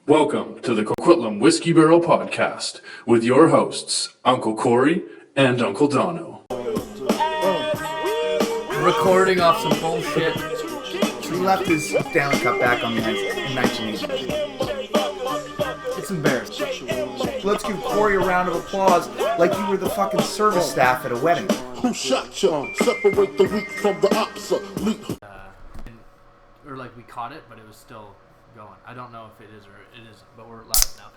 Welcome to the Coquitlam Whiskey Barrel Podcast with your hosts, Uncle Corey and Uncle Dono. Recording off some bullshit. He left his Stanley Cup back on the ice in 1980. It's embarrassing. Let's give Corey a round of applause like you were the fucking service staff at a wedding. Who shot you? Separate the weak from the obsolete. Or like we caught it, but it was still going. I don't know if it is or it isn't, but we're live now.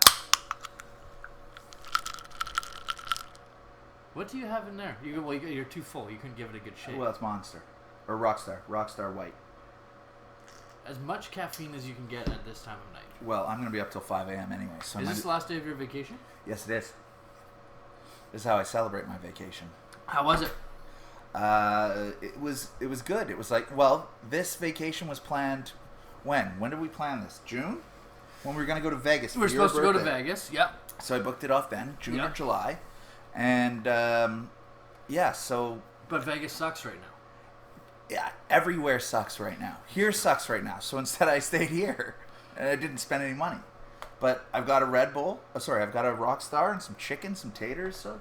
What do you have in there? You're too full. You couldn't give it a good shake. Well, it's Monster. Or Rockstar White. As much caffeine as you can get at this time of night. Well, I'm going to be up till 5 a.m. anyway. So is this the last day of your vacation? Yes, it is. This is how I celebrate my vacation. How was it? It was good. It was like, well, this vacation was planned when? When did we plan this? June? When we were going to go to Vegas for We were your supposed to go to birthday. Vegas, yep. So I booked it off then, June Yep. or July. And, yeah, so... But Vegas sucks right now. Yeah, everywhere sucks right now. Here sucks right now. So instead I stayed here. And I didn't spend any money. But I've got a Red Bull. I've got a Rockstar and some chicken, some taters. So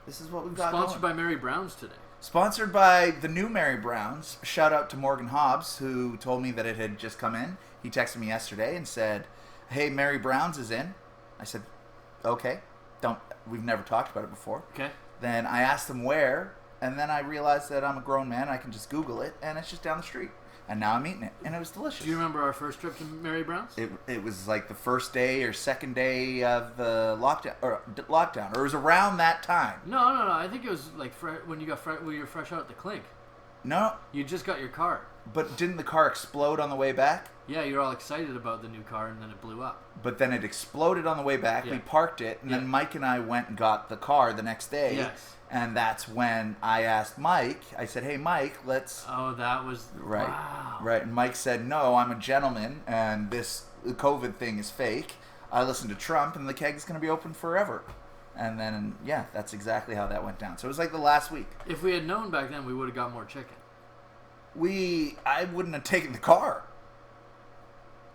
this is what we've got Sponsored going. by Mary Brown's today. Sponsored by the new Mary Brown's. Shout out to Morgan Hobbs, who told me that it had just come in. He texted me yesterday and said, "Hey, Mary Brown's is in." I said, "Okay." We've never talked about it before. Okay. Then I asked him where, and then I realized that I'm a grown man. I can just Google it, and it's just down the street. And now I'm eating it, and it was delicious. Do you remember our first trip to Mary Brown's? It was like the first day or second day of the lockdown, or it was around that time. No. I think it was like when you were fresh out at the clink. No, You just got your car. but didn't the car explode on the way back? Yeah, you're all excited about the new car, and then it blew up. But then it exploded on the way back. Yeah. We parked it, and Yeah. then Mike and I went and got the car the next day. Yes. And that's when I asked Mike. I said, "Hey, Mike, let's." Oh, that was... Right. Wow. Right. And Mike said, "No, I'm a gentleman, and this COVID thing is fake. I listened to Trump, and the keg's going to be open forever." And then, yeah, that's exactly how that went down. So it was like the last week. If we had known back then, we would have got more chicken. I wouldn't have taken the car.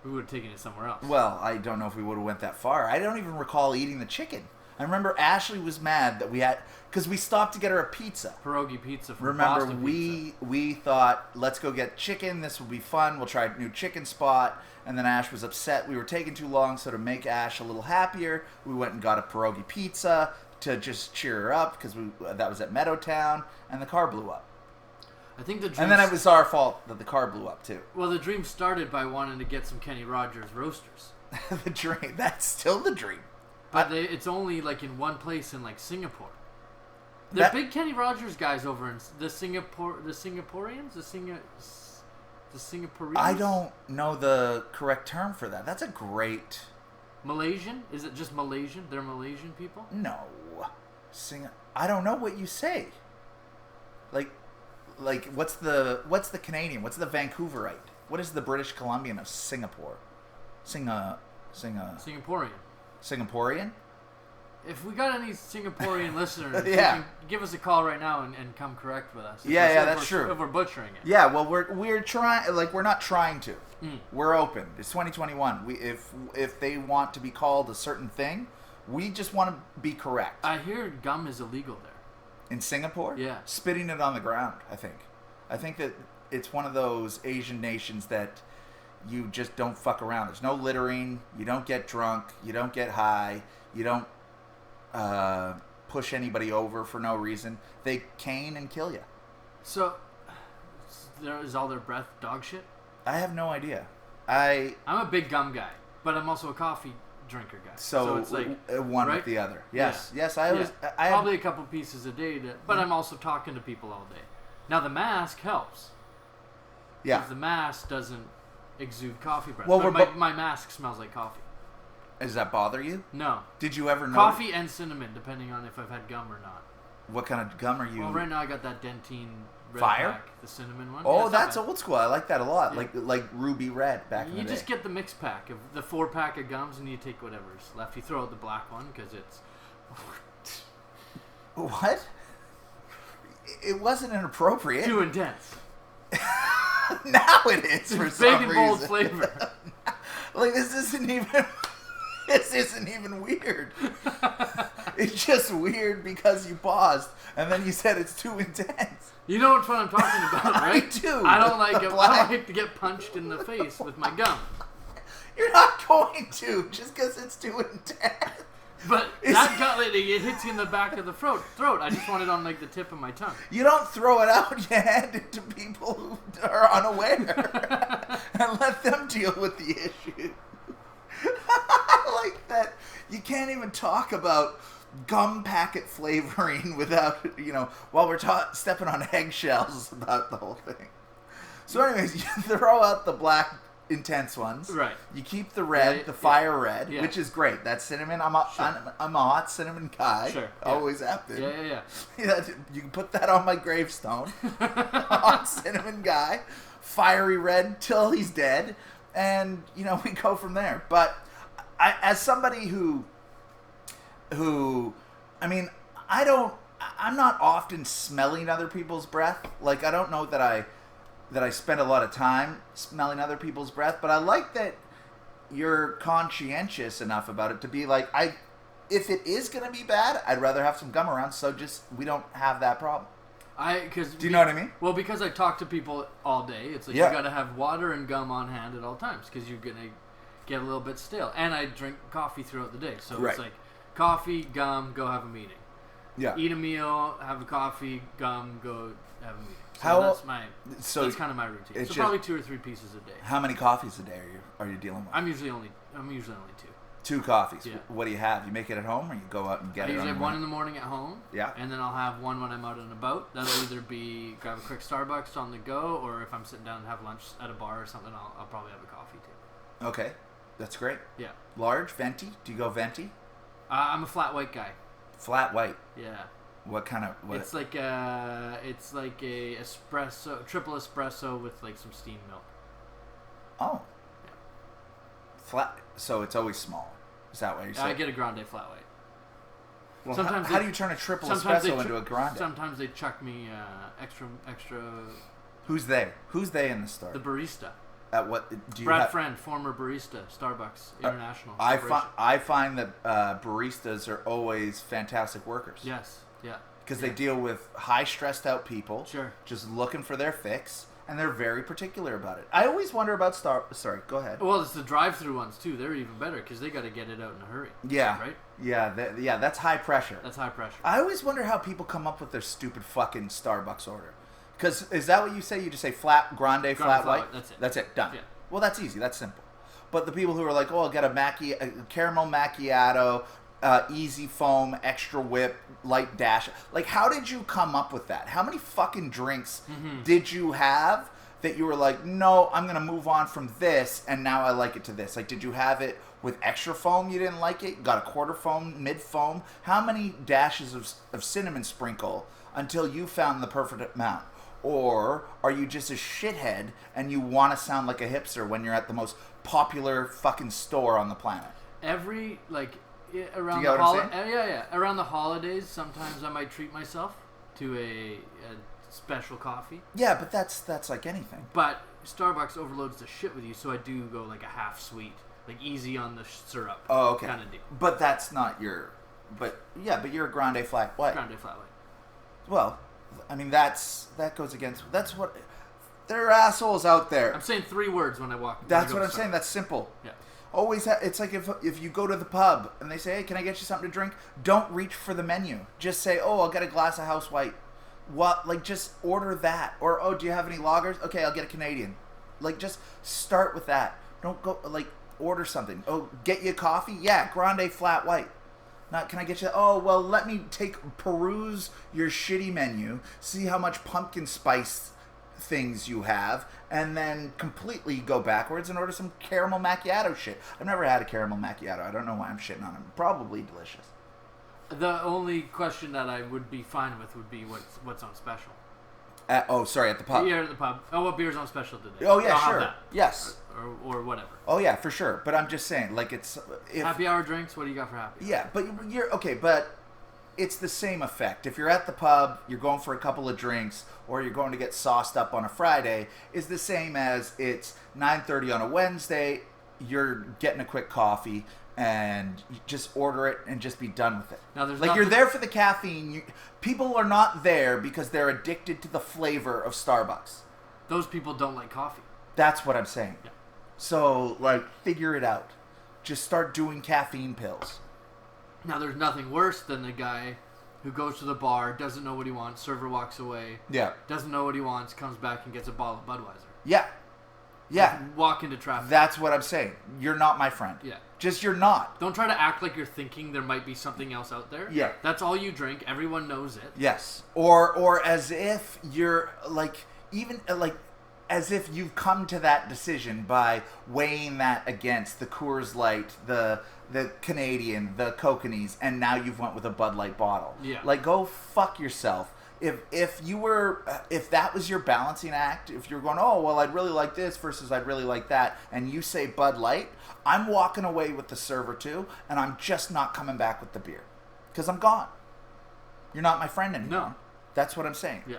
We would have taken it somewhere else. Well, I don't know if we would have went that far. I don't even recall eating the chicken. I remember Ashley was mad that we had, because we stopped to get her a pizza. Pierogi pizza from Remember, Boston Pizza. we thought, let's go get chicken. This will be fun. We'll try a new chicken spot. And then Ash was upset. We were taking too long, so to make Ash a little happier, we went and got a pierogi pizza to just cheer her up, because that was at Meadowtown, and the car blew up. I think the dream... And then it was our fault that the car blew up, too. Well, the dream started by wanting to get some Kenny Rogers roasters. The dream. That's still the dream. But it's only like in one place in like Singapore. They're big Kenny Rogers guys over in the Singaporeans? The Singaporeans? I don't know the correct term for that. That's a great... Malaysian? Is it just Malaysian? They're Malaysian people? No. I don't know what you say. Like what's the Canadian? What's the Vancouverite? What is the British Columbian of Singapore? Singaporean. Singaporean? If we got any Singaporean listeners, Yeah. you can give us a call right now and come correct with us. That's true. If we're butchering it. Yeah, well, we're trying. Like, we're not trying to. Mm. We're open. It's 2021. If they want to be called a certain thing, we just want to be correct. I hear gum is illegal there. In Singapore? Yeah. Spitting it on the ground, I think. I think that it's one of those Asian nations that you just don't fuck around. There's no littering. You don't get drunk. You don't get high. You don't push anybody over for no reason. They cane and kill you. So, is all their breath dog shit? I have no idea. I'm a big gum guy, but I'm also a coffee drinker guy. So it's like one right? with the other. Yes, Yeah. yes. I probably a couple pieces a day, but I'm also talking to people all day. Now the mask helps. Yeah. Because the mask doesn't exude coffee breath. Well, but my mask smells like coffee. Does that bother you? No. Did you ever know? Coffee and cinnamon, depending on if I've had gum or not. What kind of gum are you? Well, right now I got that Dentine Red Fire? Pack, the cinnamon one. Oh, Yeah, that's not bad. old school. I like that a lot. Yeah. Like Ruby Red back in the You day. just get the mix pack of the 4-pack of gums, and you take whatever's left. You throw out the black one because it's. What? It wasn't inappropriate. Too intense. Now it is for It's some big and bold reason. flavor. Like, this isn't even... This isn't even weird. It's just weird because you paused and then you said it's too intense. You know what I'm talking about, right? I do. I don't like it. I Black- don't like to get punched in the face with my gum. You're not going to just because it's too intense. But that gum, it hits you in the back of the throat. I just want it on like the tip of my tongue. You don't throw it out, you hand it to people who are unaware and let them deal with the issue. I like that. You can't even talk about gum packet flavoring without, while we're stepping on eggshells about the whole thing. So anyways, you throw out the black intense ones. Right. You keep the red, the fire red, which is great. That's cinnamon. I'm a hot cinnamon guy. Sure. Always have been. Yeah. You can put that on my gravestone. Hot cinnamon guy. Fiery red till he's dead. And, we go from there. But as somebody who, I'm not often smelling other people's breath. Like, I don't know that I spend a lot of time smelling other people's breath, but I like that you're conscientious enough about it to be like, if it is going to be bad, I'd rather have some gum around so just we don't have that problem. Do you know what I mean? Well, because I talk to people all day, it's like you got to have water and gum on hand at all times because you're going to get a little bit stale. And I drink coffee throughout the day, so it's like coffee, gum, go have a meeting. Yeah. Eat a meal, have a coffee, gum, go have a meeting. So that's kind of my routine. So probably 2 or 3 pieces a day. How many coffees a day are you dealing with? I'm usually only 2. 2 coffees. Yeah. What do you have? You make it at home, or you go out and get it? I usually have one in the morning at home. Yeah. And then I'll have one when I'm out and about. That'll either be grab a quick Starbucks on the go, or if I'm sitting down and have lunch at a bar or something, I'll probably have a coffee too. Okay, that's great. Yeah. Large venti? Do you go venti? I'm a flat white guy. Flat white. Yeah. What kind of? What? It's like a espresso, triple espresso with like some steamed milk. Oh. Yeah. Flat. So it's always small. Is that what you're saying? I get a grande flat white. Well, sometimes how do you turn a triple espresso into a grande? Sometimes they chuck me extra. Who's they? Who's they in the store? The barista. At what do you? Brad Friend, former barista, Starbucks International. I find that baristas are always fantastic workers. Yes. Yeah. Because they deal with high stressed out people. Sure. Just looking for their fix. And they're very particular about it. I always wonder about Sorry, go ahead. Well, it's the drive-through ones too. They're even better because they got to get it out in a hurry. Yeah. Right. Yeah. That's high pressure. That's high pressure. I always wonder how people come up with their stupid fucking Starbucks order. Because is that what you say? You just say grande flat white. That's it. That's it. Done. Yeah. Well, that's easy. That's simple. But the people who are like, I'll get a caramel macchiato, easy foam, extra whip, light dash. Like, how did you come up with that? How many fucking drinks did you have that you were like, no, I'm going to move on from this, and now I like it to this? Like, did you have it with extra foam, you didn't like it? Got a quarter foam, mid foam? How many dashes of cinnamon sprinkle until you found the perfect amount? Or are you just a shithead and you want to sound like a hipster when you're at the most popular fucking store on the planet? Around around the holidays, sometimes I might treat myself to a special coffee. Yeah, but that's like anything. But Starbucks overloads the shit with you, so I do go like a half sweet, like easy on the syrup. Oh, okay. Kind of deal. But that's not your. But you're a grande flat white. Grande flat white. Well, I mean that goes against. That's what. There are assholes out there. I'm saying 3 words when I walk. That's what I'm saying. That's simple. Yeah. Always, it's like if you go to the pub and they say, "Hey, can I get you something to drink?" Don't reach for the menu. Just say, "Oh, I'll get a glass of house white." What? Like, just order that. Or, "Oh, do you have any lagers?" "Okay, I'll get a Canadian." Like, just start with that. Don't go order something. "Oh, get you a coffee?" "Yeah, grande flat white." Not, "Can I get you?" "Oh, well, let me peruse your shitty menu, see how much pumpkin spice things you have, and then completely go backwards and order some caramel macchiato shit." I've never had a caramel macchiato. I don't know why I'm shitting on them. Probably delicious. The only question that I would be fine with would be what's on special. At the pub. Yeah, at the pub. Oh, what beer's on special today? Oh, yeah, I'll sure. have that. Yes. Or whatever. Oh, yeah, for sure. But I'm just saying, happy hour drinks, what do you got for happy hour? Yeah, but you're... Okay, but it's the same effect. If you're at the pub, you're going for a couple of drinks, or you're going to get sauced up on a Friday, is the same as it's 9:30 on a Wednesday, you're getting a quick coffee, and you just order it and just be done with it. Now, there's like, you're there for the caffeine. People are not there because they're addicted to the flavor of Starbucks. Those people don't like coffee. That's what I'm saying. Yeah. So, like, figure it out. Just start doing caffeine pills. Now, there's nothing worse than the guy who goes to the bar, doesn't know what he wants, server walks away, Yeah. doesn't know what he wants, comes back and gets a bottle of Budweiser. Yeah. Yeah. Walk into traffic. That's what I'm saying. You're not my friend. Yeah. Just you're not. Don't try to act like you're thinking there might be something else out there. Yeah. That's all you drink. Everyone knows it. Yes. Or as if you're like, even like, as if you've come to that decision by weighing that against the Coors Light, the Canadian, the Kokanese, and now you've went with a Bud Light bottle. Yeah. Like, go fuck yourself. If that was your balancing act, if you're going, oh, well, I'd really like this versus I'd really like that, and you say Bud Light, I'm walking away with the server too, and I'm just not coming back with the beer. Because I'm gone. You're not my friend anymore. No. That's what I'm saying. Yeah.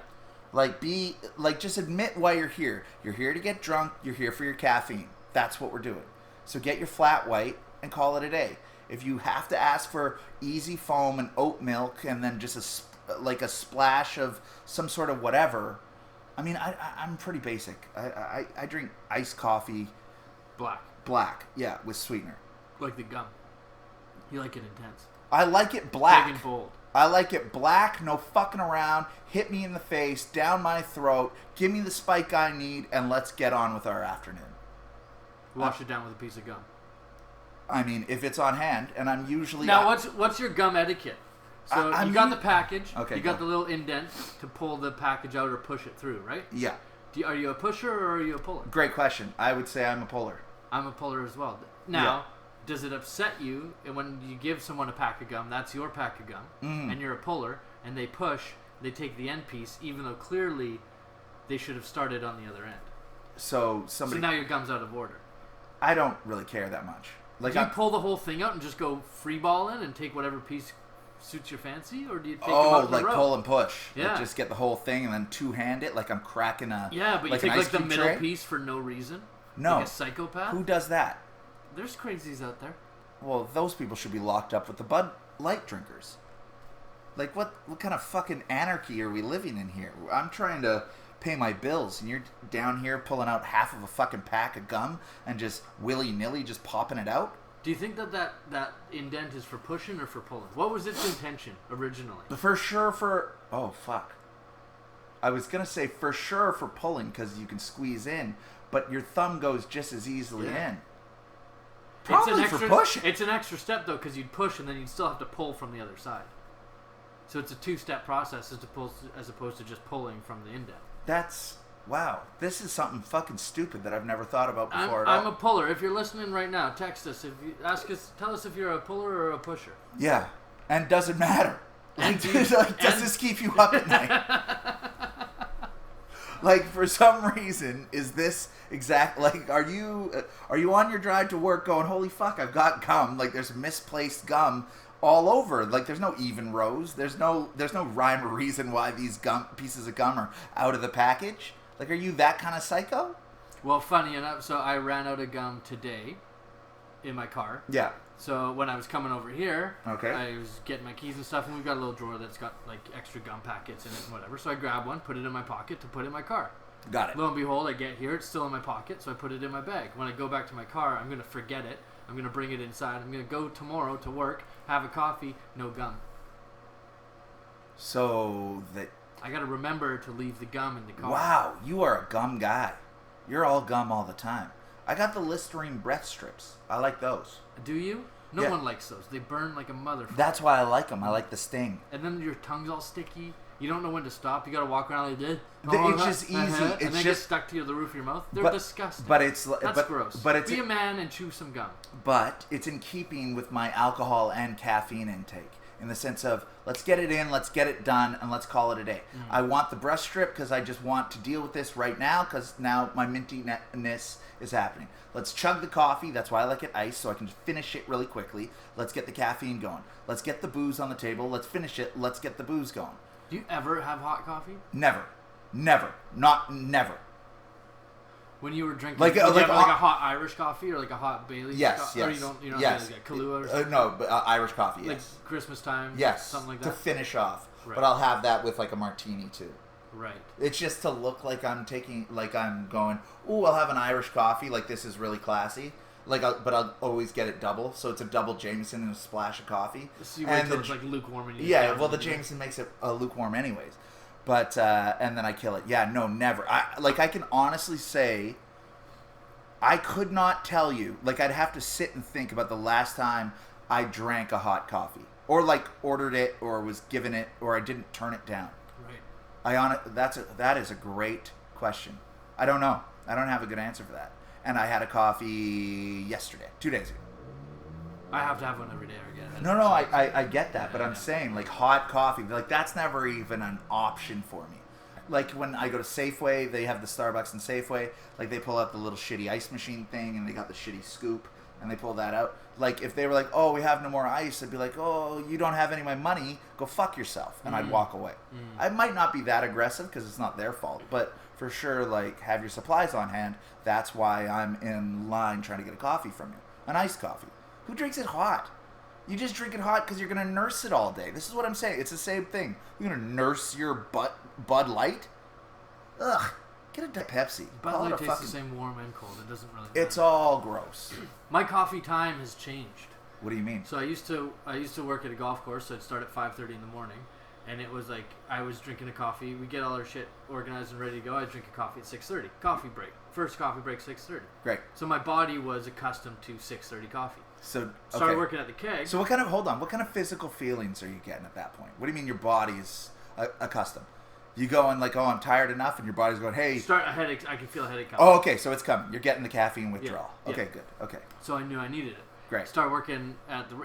Just admit why you're here. You're here to get drunk. You're here for your caffeine. That's what we're doing. So get your flat white and call it a day. If you have to ask for easy foam and oat milk and then just a splash of some sort of whatever, I mean, I'm pretty basic. I drink iced coffee. Black, yeah, with sweetener. Like the gum. You like it intense. I like it black. Big and bold. I like it black, no fucking around, hit me in the face, down my throat, give me the spike I need, and let's get on with our afternoon. Wash it down with a piece of gum. I mean, if it's on hand, and I'm usually... Now, what's your gum etiquette? So you got the package, Okay, you got the little indent to pull the package out or push it through, right? Yeah. Are you a pusher or are you a puller? Great question. I would say I'm a puller. I'm a puller as well. Now, does it upset you when you give someone a pack of gum, that's your pack of gum, and you're a puller, and they push, they take the end piece, even though clearly they should have started on the other end? So now your gum's out of order. I don't really care that much. Like, do you pull the whole thing out and just go free ball in and take whatever piece suits your fancy, or do you take them out in a row? Pull and push. Yeah. Like, just get the whole thing and then two-hand it like I'm cracking a... Yeah, but you like take an like ice the cube middle tray? piece for no reason? No. Like a psychopath? Who does that? There's crazies out there. Well, those people should be locked up with the Bud Light drinkers. Like, what kind of fucking anarchy are we living in here? I'm trying to pay my bills, and you're down here pulling out half of a fucking pack of gum and just willy-nilly just popping it out? Do you think that indent is for pushing or for pulling? What was its intention originally? For sure for... Oh, fuck. I was going to say for sure for pulling because you can squeeze in, but your thumb goes just as easily in. Probably for pushing. It's an extra step, though, because you'd push and then you'd still have to pull from the other side. So it's a two-step process as opposed to just pulling from the indent. That's... Wow. This is something fucking stupid that I've never thought about before I'm a puller. If you're listening right now, text us. Tell us if you're a puller or a pusher. Yeah. And doesn't matter. Like, does this keep you up at night? Like, for some reason, is this exact... Like, are you on your drive to work going, holy fuck, I've got gum. Like, there's misplaced gum all over. Like, there's no even rows. There's no rhyme or reason why these pieces of gum are out of the package. Like, are you that kind of psycho? Well, funny enough, so I ran out of gum today in my car. Yeah. So when I was coming over here, okay, I was getting my keys and stuff, and we've got a little drawer that's got like extra gum packets in it and whatever. So I grabbed one, put it in my pocket to put in my car. Got it. Lo and behold, I get here, it's still in my pocket, so I put it in my bag. When I go back to my car, I'm going to forget it. I'm going to bring it inside. I'm going to go tomorrow to work, have a coffee, no gum. So that... I got to remember to leave the gum in the car. Wow, you are a gum guy. You're all gum all the time. I got the Listerine breath strips. I like those. Do you? No one likes those. They burn like a motherfucker. That's why I like them. I like the sting. And then your tongue's all sticky. You don't know when to stop. You got to walk around like this. It's just easy. And It's then just get stuck to the roof of your mouth. They're disgusting. But that's gross. But it's be a man and chew some gum. But it's in keeping with my alcohol and caffeine intake. In the sense of, let's get it in, let's get it done, and let's call it a day. I want the breast strip because I just want to deal with this right now because now my mintiness is happening. Let's chug the coffee. That's why I like it iced, so I can just finish it really quickly. Let's get the caffeine going. Let's get the booze on the table. Let's finish it. Let's get the booze going. Do you ever have hot coffee? Never. Never. Not never. When you were drinking, like did you like, have like a hot Irish coffee or like a hot Bailey's? Yes, Or yes, you don't yes. like a Kahlua or something? No, but Irish coffee. Like Yes, Christmas time. yes, something like to that. finish off. Right. But I'll have that with like a martini too. Right. It's just to look like I'm going, ooh, I'll have an Irish coffee. Like, this is really classy. But I'll always get it double. So it's a double Jameson and a splash of coffee. So you wait till it's like lukewarm. And you the Jameson makes it lukewarm anyways. But, and then I kill it. Yeah, no, never. I can honestly say, I could not tell you. Like, I'd have to sit and think about the last time I drank a hot coffee. Or, like, ordered it, or was given it, or I didn't turn it down. That is a great question. I don't know. I don't have a good answer for that. And I had a coffee yesterday, 2 days ago. I have to have one every day or get it. No, I get that, but I'm saying like hot coffee, like that's never even an option for me. Like when I go to Safeway, they have the Starbucks in Safeway. Like they pull out the little shitty ice machine thing, and they got the shitty scoop, and they pull that out. Like if they were like, "Oh, we have no more ice," I'd be like, "Oh, you don't have any of my money. Go fuck yourself," and I'd walk away. I might not be that aggressive because it's not their fault, but for sure, like have your supplies on hand. That's why I'm in line trying to get a coffee from you, an iced coffee. Who drinks it hot? You just drink it hot because you're gonna nurse it all day. This is what I'm saying. It's the same thing. You're gonna nurse your Bud Light. Ugh. Get a Pepsi. Bud Light tastes the same warm and cold. It doesn't really matter. It's all gross. My coffee time has changed. What do you mean? So I used to work at a golf course, so I'd start at 5:30 in the morning, and it was like I was drinking a coffee. We get all our shit organized and ready to go. I'd drink a coffee at 6:30. Coffee break. First coffee break 6:30. Great. So my body was accustomed to 6:30 coffee. So started working at the keg. So what kind of physical feelings are you getting at that point? What do you mean your body's accustomed? You going like, oh, I'm tired enough, and your body's going, hey. Start a headache. I can feel a headache coming. Oh, okay, so it's coming. You're getting the caffeine withdrawal. Yeah. Okay, good. Okay. So I knew I needed it. Great. Start working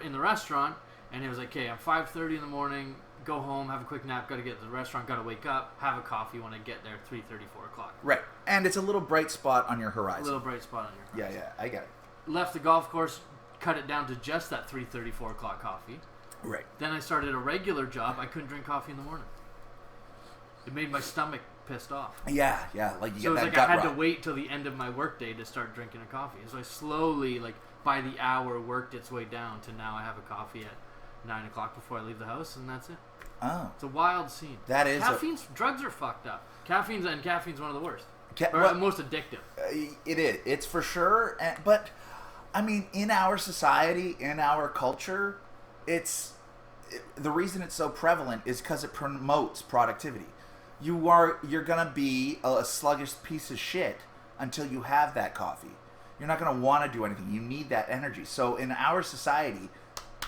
in the restaurant, and it was like, okay, I'm 5:30 in the morning. Go home, have a quick nap. Got to get to the restaurant. Got to wake up, have a coffee when I get there. 3:30, 4 o'clock. Right, and it's a little bright spot on your horizon. A little bright spot on your horizon. Yeah, I get it. Left the golf course, cut it down to just that 3:30, 4 o'clock coffee. Right. Then I started a regular job. I couldn't drink coffee in the morning. It made my stomach pissed off. Yeah, like you So get it was that like gut I had rot. to wait till the end of my workday to start drinking a coffee. So I slowly, like by the hour, worked its way down to now I have a coffee at 9 o'clock before I leave the house, and that's it. Oh. It's a wild scene. That is. Drugs are fucked up. Caffeine's one of the worst. Most addictive. It is. It's for sure. But, I mean, in our society, in our culture, the reason it's so prevalent is because it promotes productivity. You're gonna be a sluggish piece of shit until you have that coffee. You're not gonna want to do anything. You need that energy. So in our society,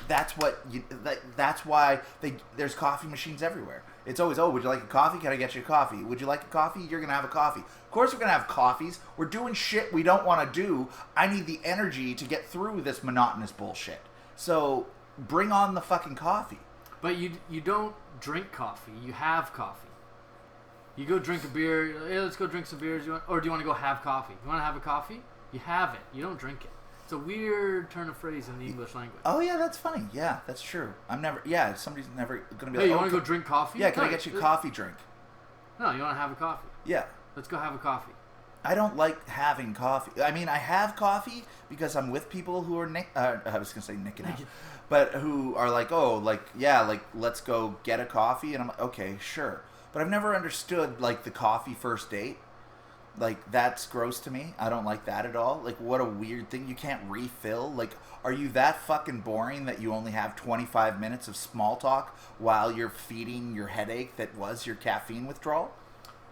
that's why there's coffee machines everywhere. It's always, oh, would you like a coffee? Can I get you a coffee? Would you like a coffee? You're gonna have a coffee. Of course we're gonna have coffees. We're doing shit we don't want to do. I need the energy to get through this monotonous bullshit. So bring on the fucking coffee. But you don't drink coffee. You have coffee. You go drink a beer. Hey, let's go drink some beers. Or do you want to go have coffee? You want to have a coffee? You have it. You don't drink it. It's a weird turn of phrase in the English language. Oh yeah, that's funny. Yeah, that's true. Somebody's never gonna be hey, like, you want to go drink coffee? Yeah, can I get you a coffee drink? No, you want to have a coffee. Yeah. Let's go have a coffee. I don't like having coffee. I mean, I have coffee because I'm with people who are I was gonna say nicking out, but who are like, oh, like yeah, like let's go get a coffee, and I'm like, okay, sure. But I've never understood like the coffee first date. Like that's gross to me. I don't like that at all. Like what a weird thing. You can't refill. Like are you that fucking boring that you only have 25 minutes of small talk while you're feeding your headache that was your caffeine withdrawal?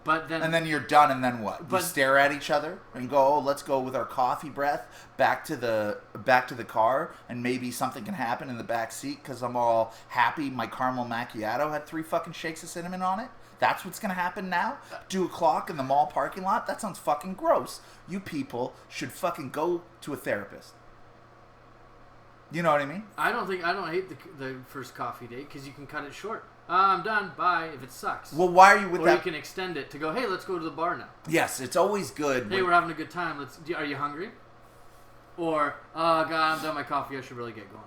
And then you're done, and then what? You stare at each other and go, oh, let's go with our coffee breath back to the car, and maybe something can happen in the back seat because I'm all happy my caramel macchiato had 3 fucking shakes of cinnamon on it. That's what's going to happen now? 2 o'clock in the mall parking lot? That sounds fucking gross. You people should fucking go to a therapist. You know what I mean? I don't hate the first coffee date because you can cut it short. I'm done. Bye. If it sucks. Well, why are you with that? Or you can extend it to go, hey, let's go to the bar now. Yes, it's always good. Hey, we're having a good time. Are you hungry? Or, oh, God, I'm done with my coffee. I should really get going.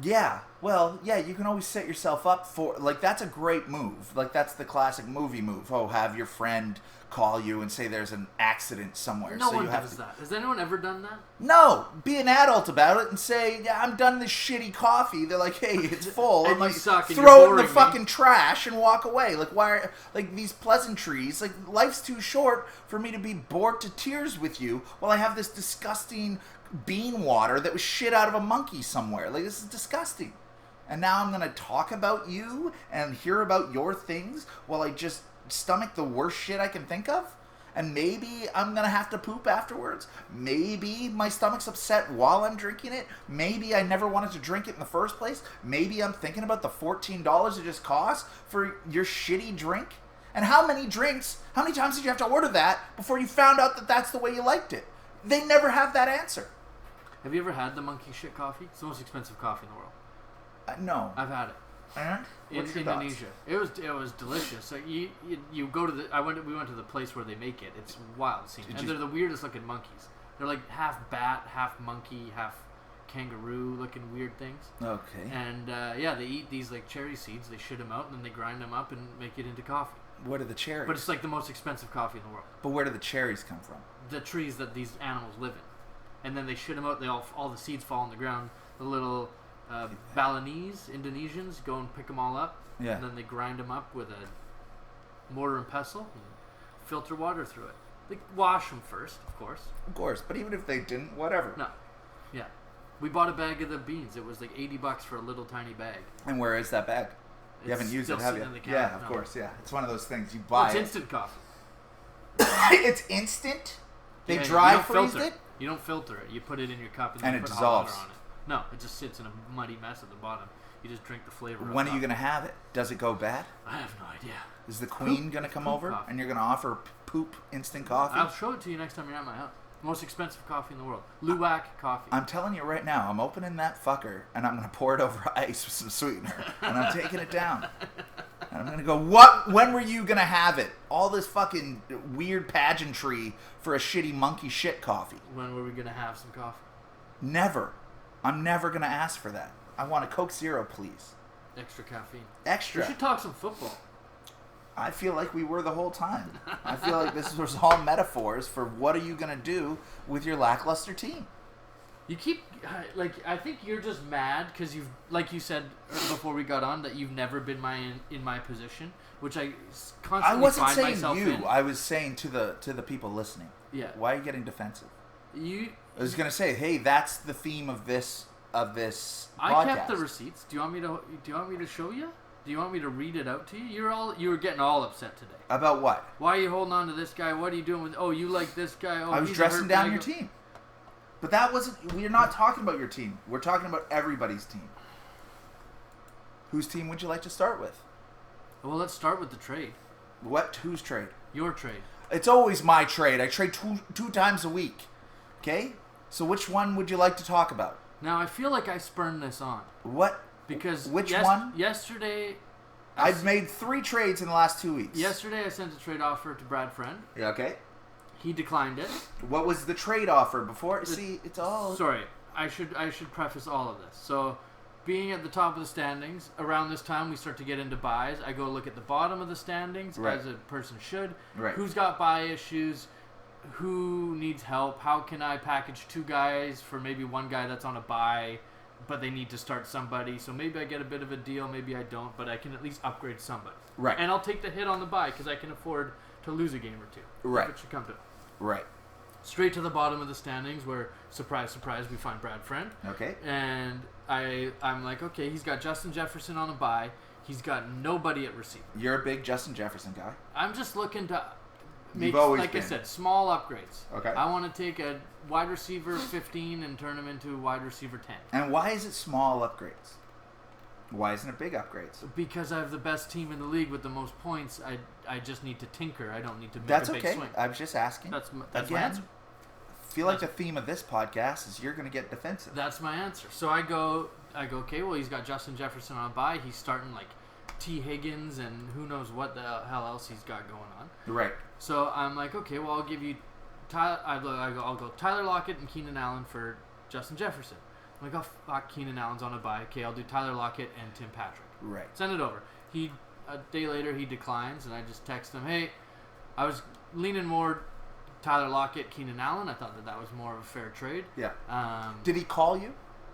Yeah, well, yeah, you can always set yourself up for, like, that's a great move. Like, that's the classic movie move. Oh, have your friend call you and say there's an accident somewhere. No so one you have does to... that. Has anyone ever done that? No, be an adult about it and say, yeah, I'm done this shitty coffee. They're like, hey, it's full. And I'm like, you suck and throw you're it in the boring fucking me. trash and walk away. Like, why are, like, these pleasantries, like, life's too short for me to be bored to tears with you while I have this disgusting bean water that was shit out of a monkey somewhere. Like, this is disgusting. And now I'm going to talk about you and hear about your things while I just stomach the worst shit I can think of? And maybe I'm going to have to poop afterwards. Maybe my stomach's upset while I'm drinking it. Maybe I never wanted to drink it in the first place. Maybe I'm thinking about the $14 it just cost for your shitty drink. And how many times did you have to order that before you found out that that's the way you liked it? They never have that answer. Have you ever had the monkey shit coffee? It's the most expensive coffee in the world. No. I've had it. In Indonesia. It was delicious. Like you go to we went to the place where they make it. It's wild scene. And they're the weirdest looking monkeys. They're like half bat, half monkey, half kangaroo looking weird things. Okay. And they eat these like cherry seeds. They shit them out and then they grind them up and make it into coffee. What are the cherries? But it's like the most expensive coffee in the world. But where do the cherries come from? The trees that these animals live in. And then they shit them out. They all the seeds fall on the ground. The little Balinese Indonesians go and pick them all up, and then they grind them up with a mortar and pestle and filter water through it. They wash them first, of course. But even if they didn't, whatever. No, yeah, we bought a bag of the beans. It was like $80 for a little tiny bag. And where is that bag? You haven't used it, have you? Yeah, of course. Yeah, it's one of those things you buy. It's instant coffee. It's instant. They dry freeze it. You don't filter it. You put it in your cup and it you put dissolves. hot water on it. No, it just sits in a muddy mess at the bottom. You just drink the flavor. When are you going to have it? Does it go bad? I have no idea. Is the queen going to come over coffee. and you're going to offer poop instant coffee? I'll show it to you next time you're at my house. Most expensive coffee in the world. Luwak coffee. I'm telling you right now, I'm opening that fucker and I'm going to pour it over ice with some sweetener and I'm taking it down. And I'm going to go, when were you going to have it? All this fucking weird pageantry for a shitty monkey shit coffee. When were we going to have some coffee? Never. I'm never going to ask for that. I want a Coke Zero, please. Extra caffeine. Extra. We should talk some football. I feel like we were the whole time. I feel like this was all metaphors for what are you going to do with your lackluster team. You keep, I think you're just mad because you've, like you said before we got on, that you've never been in my position, which I constantly find myself in. I wasn't saying you. I was saying to the people listening. Yeah. Why are you getting defensive? I was going to say, hey, that's the theme of this podcast. I kept the receipts. Do you want me to show you? Do you want me to read it out to you? You were getting all upset today. About what? Why are you holding on to this guy? What are you doing with? Oh, you like this guy? Oh, I was dressing down your team. But that wasn't. We're not talking about your team. We're talking about everybody's team. Whose team would you like to start with? Well, let's start with the trade. What? Whose trade? Your trade. It's always my trade. I trade two times a week. Okay? So which one would you like to talk about? Now, I feel like I spurned this on. What? Because which one? Yesterday, I've made 3 trades in the last 2 weeks. Yesterday, I sent a trade offer to Brad Friend. Yeah, okay. He declined it. What was the trade offer before? See, it's all. Sorry, I should preface all of this. So, being at the top of the standings, around this time we start to get into buys. I go look at the bottom of the standings, as a person should. Right. Who's got buy issues? Who needs help? How can I package 2 guys for maybe one guy that's on a buy, but they need to start somebody? So maybe I get a bit of a deal, maybe I don't, but I can at least upgrade somebody. Right. And I'll take the hit on the buy because I can afford to lose a game or 2. Right. If it should come to it. Right. Straight to the bottom of the standings where, surprise, surprise, we find Brad Friend. Okay. And I'm like, okay, he's got Justin Jefferson on a bye. He's got nobody at receiver. You're a big Justin Jefferson guy. I'm just looking to make, like I said, small upgrades. Okay. I want to take a wide receiver 15 and turn him into a wide receiver 10. And why is it small upgrades? Why isn't it big upgrades? Because I have the best team in the league with the most points. I just need to tinker. I don't need to make That's a big okay. swing. I was just asking. That's Again, my answer. I feel like the theme of this podcast is you're going to get defensive. That's my answer. So I go, okay, well, he's got Justin Jefferson on a bye. He's starting like T. Higgins and who knows what the hell else he's got going on. Right. So I'm like, okay, well, I'll give you I'll go Tyler Lockett and Keenan Allen for Justin Jefferson. I'm like, oh, fuck, Keenan Allen's on a bye. Okay, I'll do Tyler Lockett and Tim Patrick. Right. Send it over. A day later, he declines, and I just text him, hey, I was leaning more Tyler Lockett, Keenan Allen. I thought that was more of a fair trade. Yeah. Did he call you?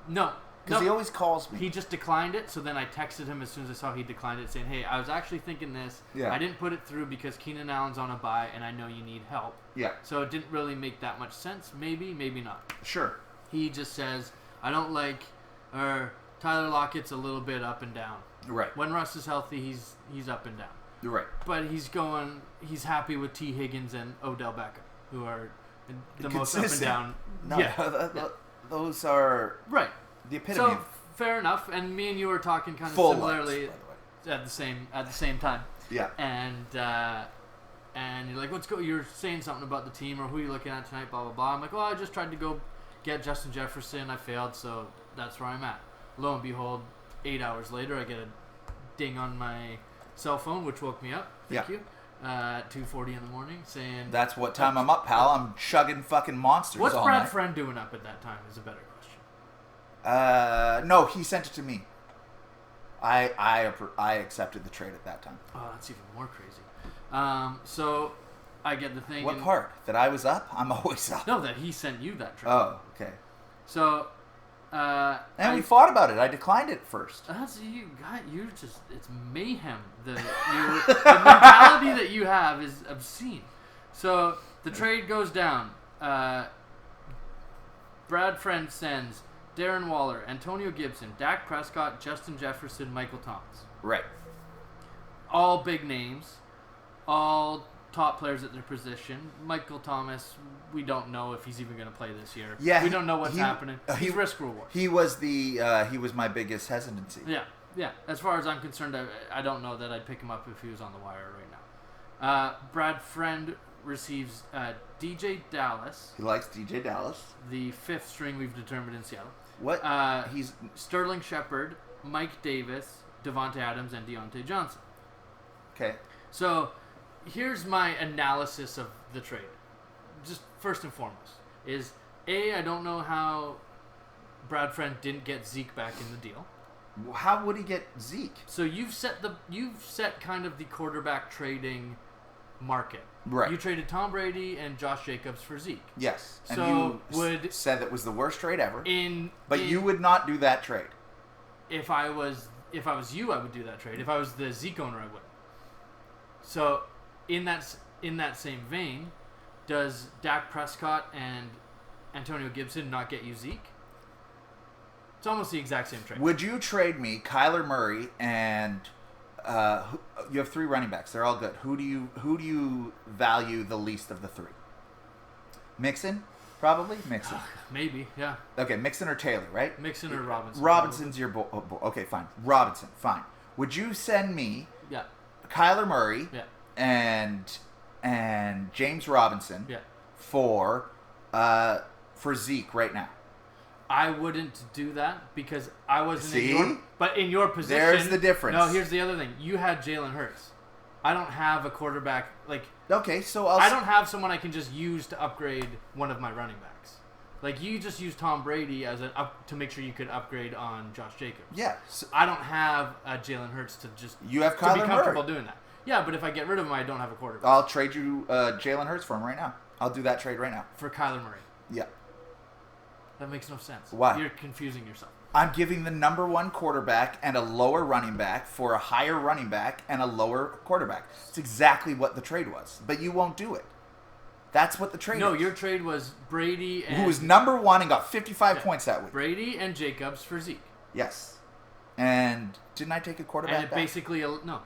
No. Because he always calls me. He just declined it, so then I texted him as soon as I saw he declined it, saying, hey, I was actually thinking this. Yeah. I didn't put it through because Keenan Allen's on a bye, and I know you need help. Yeah. So it didn't really make that much sense. Maybe, maybe not. Sure. He just says, I don't like, or Tyler Lockett's a little bit up and down. Right. When Russ is healthy, he's up and down. Right. But he's happy with T. Higgins and Odell Beckham, who are the most up and down. No, yeah. Those are right. The epitome. So fair enough. And me and you were talking kind of Full similarly lights, by the way. at the same time. Yeah. And you're like, let's go. You're saying something about the team or who you're looking at tonight. Blah blah blah. I'm like, well, I just tried to go get Justin Jefferson. I failed, so that's where I'm at. Lo and behold, 8 hours later, I get a ding on my cell phone, which woke me up. Thank you. 2:40 in the morning, saying that's what time I'm up, pal. I'm chugging fucking monsters. What's all Brad night. Friend doing up at that time is a better question. No, he sent it to me. I accepted the trade at that time. Oh, that's even more crazy. So I get the thing. What part? That I was up? I'm always up. No, that he sent you that trade. Oh, okay. So. We fought about it. I declined it first. That's you just it's mayhem. The mentality that you have is obscene. So the trade goes down. Brad Friend sends Darren Waller, Antonio Gibson, Dak Prescott, Justin Jefferson, Michael Thomas. Right. All big names, all top players at their position. Michael Thomas, we don't know if he's even going to play this year. Yeah, we don't know what's happening. He's risk reward. He was he was my biggest hesitancy. Yeah. As far as I'm concerned, I don't know that I'd pick him up if he was on the wire right now. Brad Friend receives DJ Dallas. He likes DJ Dallas. The fifth string we've determined in Seattle. What? He's Sterling Shepard, Mike Davis, Devontae Adams, and Deontay Johnson. Okay. So here's my analysis of the trade. Just first and foremost is I don't know how Brad Friend didn't get Zeke back in the deal. How would he get Zeke? So you've set kind of the quarterback trading market. Right. You traded Tom Brady and Josh Jacobs for Zeke. Yes. And so you said that was the worst trade ever. But you would not do that trade. If I was you, I would do that trade. If I was the Zeke owner, I would. So in that same vein, does Dak Prescott and Antonio Gibson not get you Zeke? It's almost the exact same trade. Would you trade me Kyler Murray and you have 3 running backs? They're all good. Who do you value the least of the 3? Mixon, probably Mixon. Maybe, yeah. Okay, Mixon or Taylor, right? Mixon or Robinson. Robinson's your okay, fine. Robinson, fine. Would you send me? Yeah. Kyler Murray. Yeah. And James Robinson. Yeah. For Zeke right now. I wouldn't do that because I wasn't in your position. There's the difference. No, here's the other thing. You had Jalen Hurts. I don't have a quarterback Okay, so I don't have someone I can just use to upgrade one of my running backs. Like you just use Tom Brady as to make sure you could upgrade on Josh Jacobs. Yeah. So I don't have Jalen Hurts to just you have to be Kyler comfortable Murray. doing that. Yeah, but if I get rid of him, I don't have a quarterback. I'll trade you Jalen Hurts for him right now. I'll do that trade right now. For Kyler Murray. Yeah. That makes no sense. Why? You're confusing yourself. I'm giving the number 1 quarterback and a lower running back for a higher running back and a lower quarterback. It's exactly what the trade was. But you won't do it. That's what the trade No, is. your trade was Brady and... Who was number 1 and got 55 points that week. Brady and Jacobs for Zeke. Yes. And didn't I take a quarterback And it back? basically... No.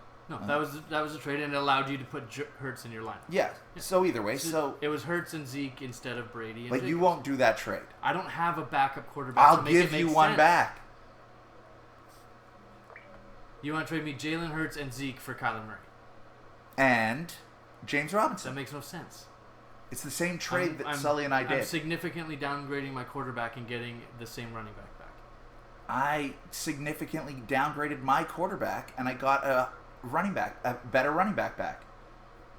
That was a trade, and it allowed you to put Hurts in your lineup. Yeah. So either way, it was Hurts and Zeke instead of Brady and But Jacobs. you won't do that trade. I don't have a backup quarterback. I'll to make give it make you one sense. back. You want to trade me Jalen Hurts and Zeke for Kyler Murray? And James Robinson. That makes no sense. It's the same trade that Sully and I did. I'm significantly downgrading my quarterback and getting the same running back back. I significantly downgraded my quarterback, and I got a better running back back.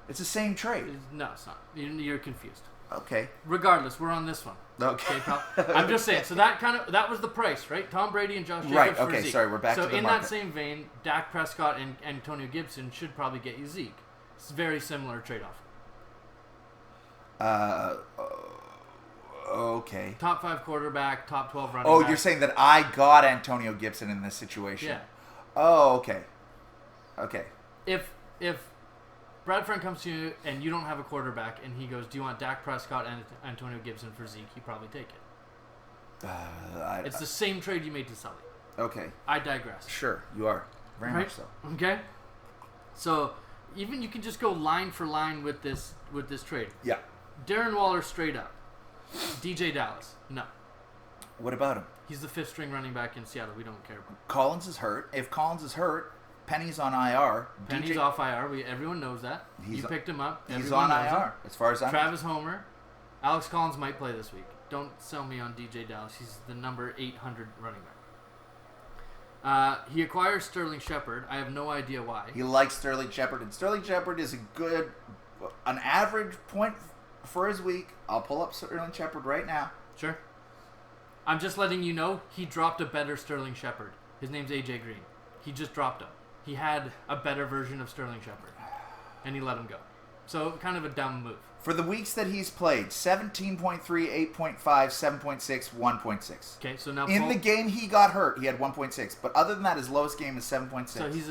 It's the same trade. No, it's not. You're confused. Okay. Regardless, we're on this one. Okay. Pal? I'm just saying. So that was the price, right? Tom Brady and Josh Jacobs Right. for Okay. Zeke. Sorry, we're back to the So in market. that same vein, Dak Prescott and Antonio Gibson should probably get you Zeke. It's a very similar trade-off. Okay. Top 5 quarterback, top 12 running back. Oh, you're saying that I got Antonio Gibson in this situation? Yeah. Oh, okay. Okay. If Brad Friend comes to you and you don't have a quarterback and he goes, do you want Dak Prescott and Antonio Gibson for Zeke? He'd probably take it. It's the same trade you made to Sully. Okay. I digress. Sure, you are. Very much so. Okay. So even you can just go line for line with this trade. Yeah. Darren Waller straight up. DJ Dallas, no. What about him? He's the 5th string running back in Seattle. We don't care about. Collins is hurt. If Collins is hurt, Penny's on IR. Penny's off IR. Everyone knows that. You picked him up. He's Everyone on knows IR. him. As far as I'm Travis Homer. Alex Collins might play this week. Don't sell me on DJ Dallas. He's the number 800 running back. He acquires Sterling Shepard. I have no idea why. He likes Sterling Shepard, and Sterling Shepard is an average point for his week. I'll pull up Sterling Shepard right now. Sure. I'm just letting you know he dropped a better Sterling Shepard. His name's AJ Green. He just dropped him. He had a better version of Sterling Shepard, and he let him go. So kind of a dumb move. For the weeks that he's played, 17.3, 8.5, 7.6, 1.6. Okay, so now in the game he got hurt, he had 1.6. But other than that, his lowest game is 7.6. So he's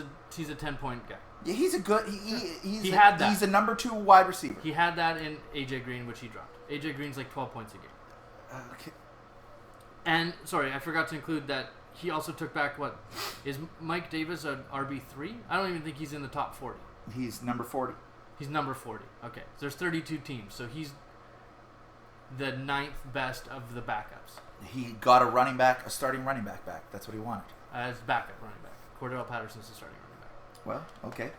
a 10-point guy. Yeah, he's a good. He's a number 2 wide receiver. He had that in AJ Green, which he dropped. AJ Green's like 12 points a game. Okay. And sorry, I forgot to include that he also took back what is Mike Davis an RB3? I don't even think he's in the top 40. He's number 40. He's number 40. Okay, so there's 32 teams, so he's the 9th best of the backups. He got a starting running back back. That's what he wanted. As backup running back. Cordell Patterson's the starting running back. Well, okay.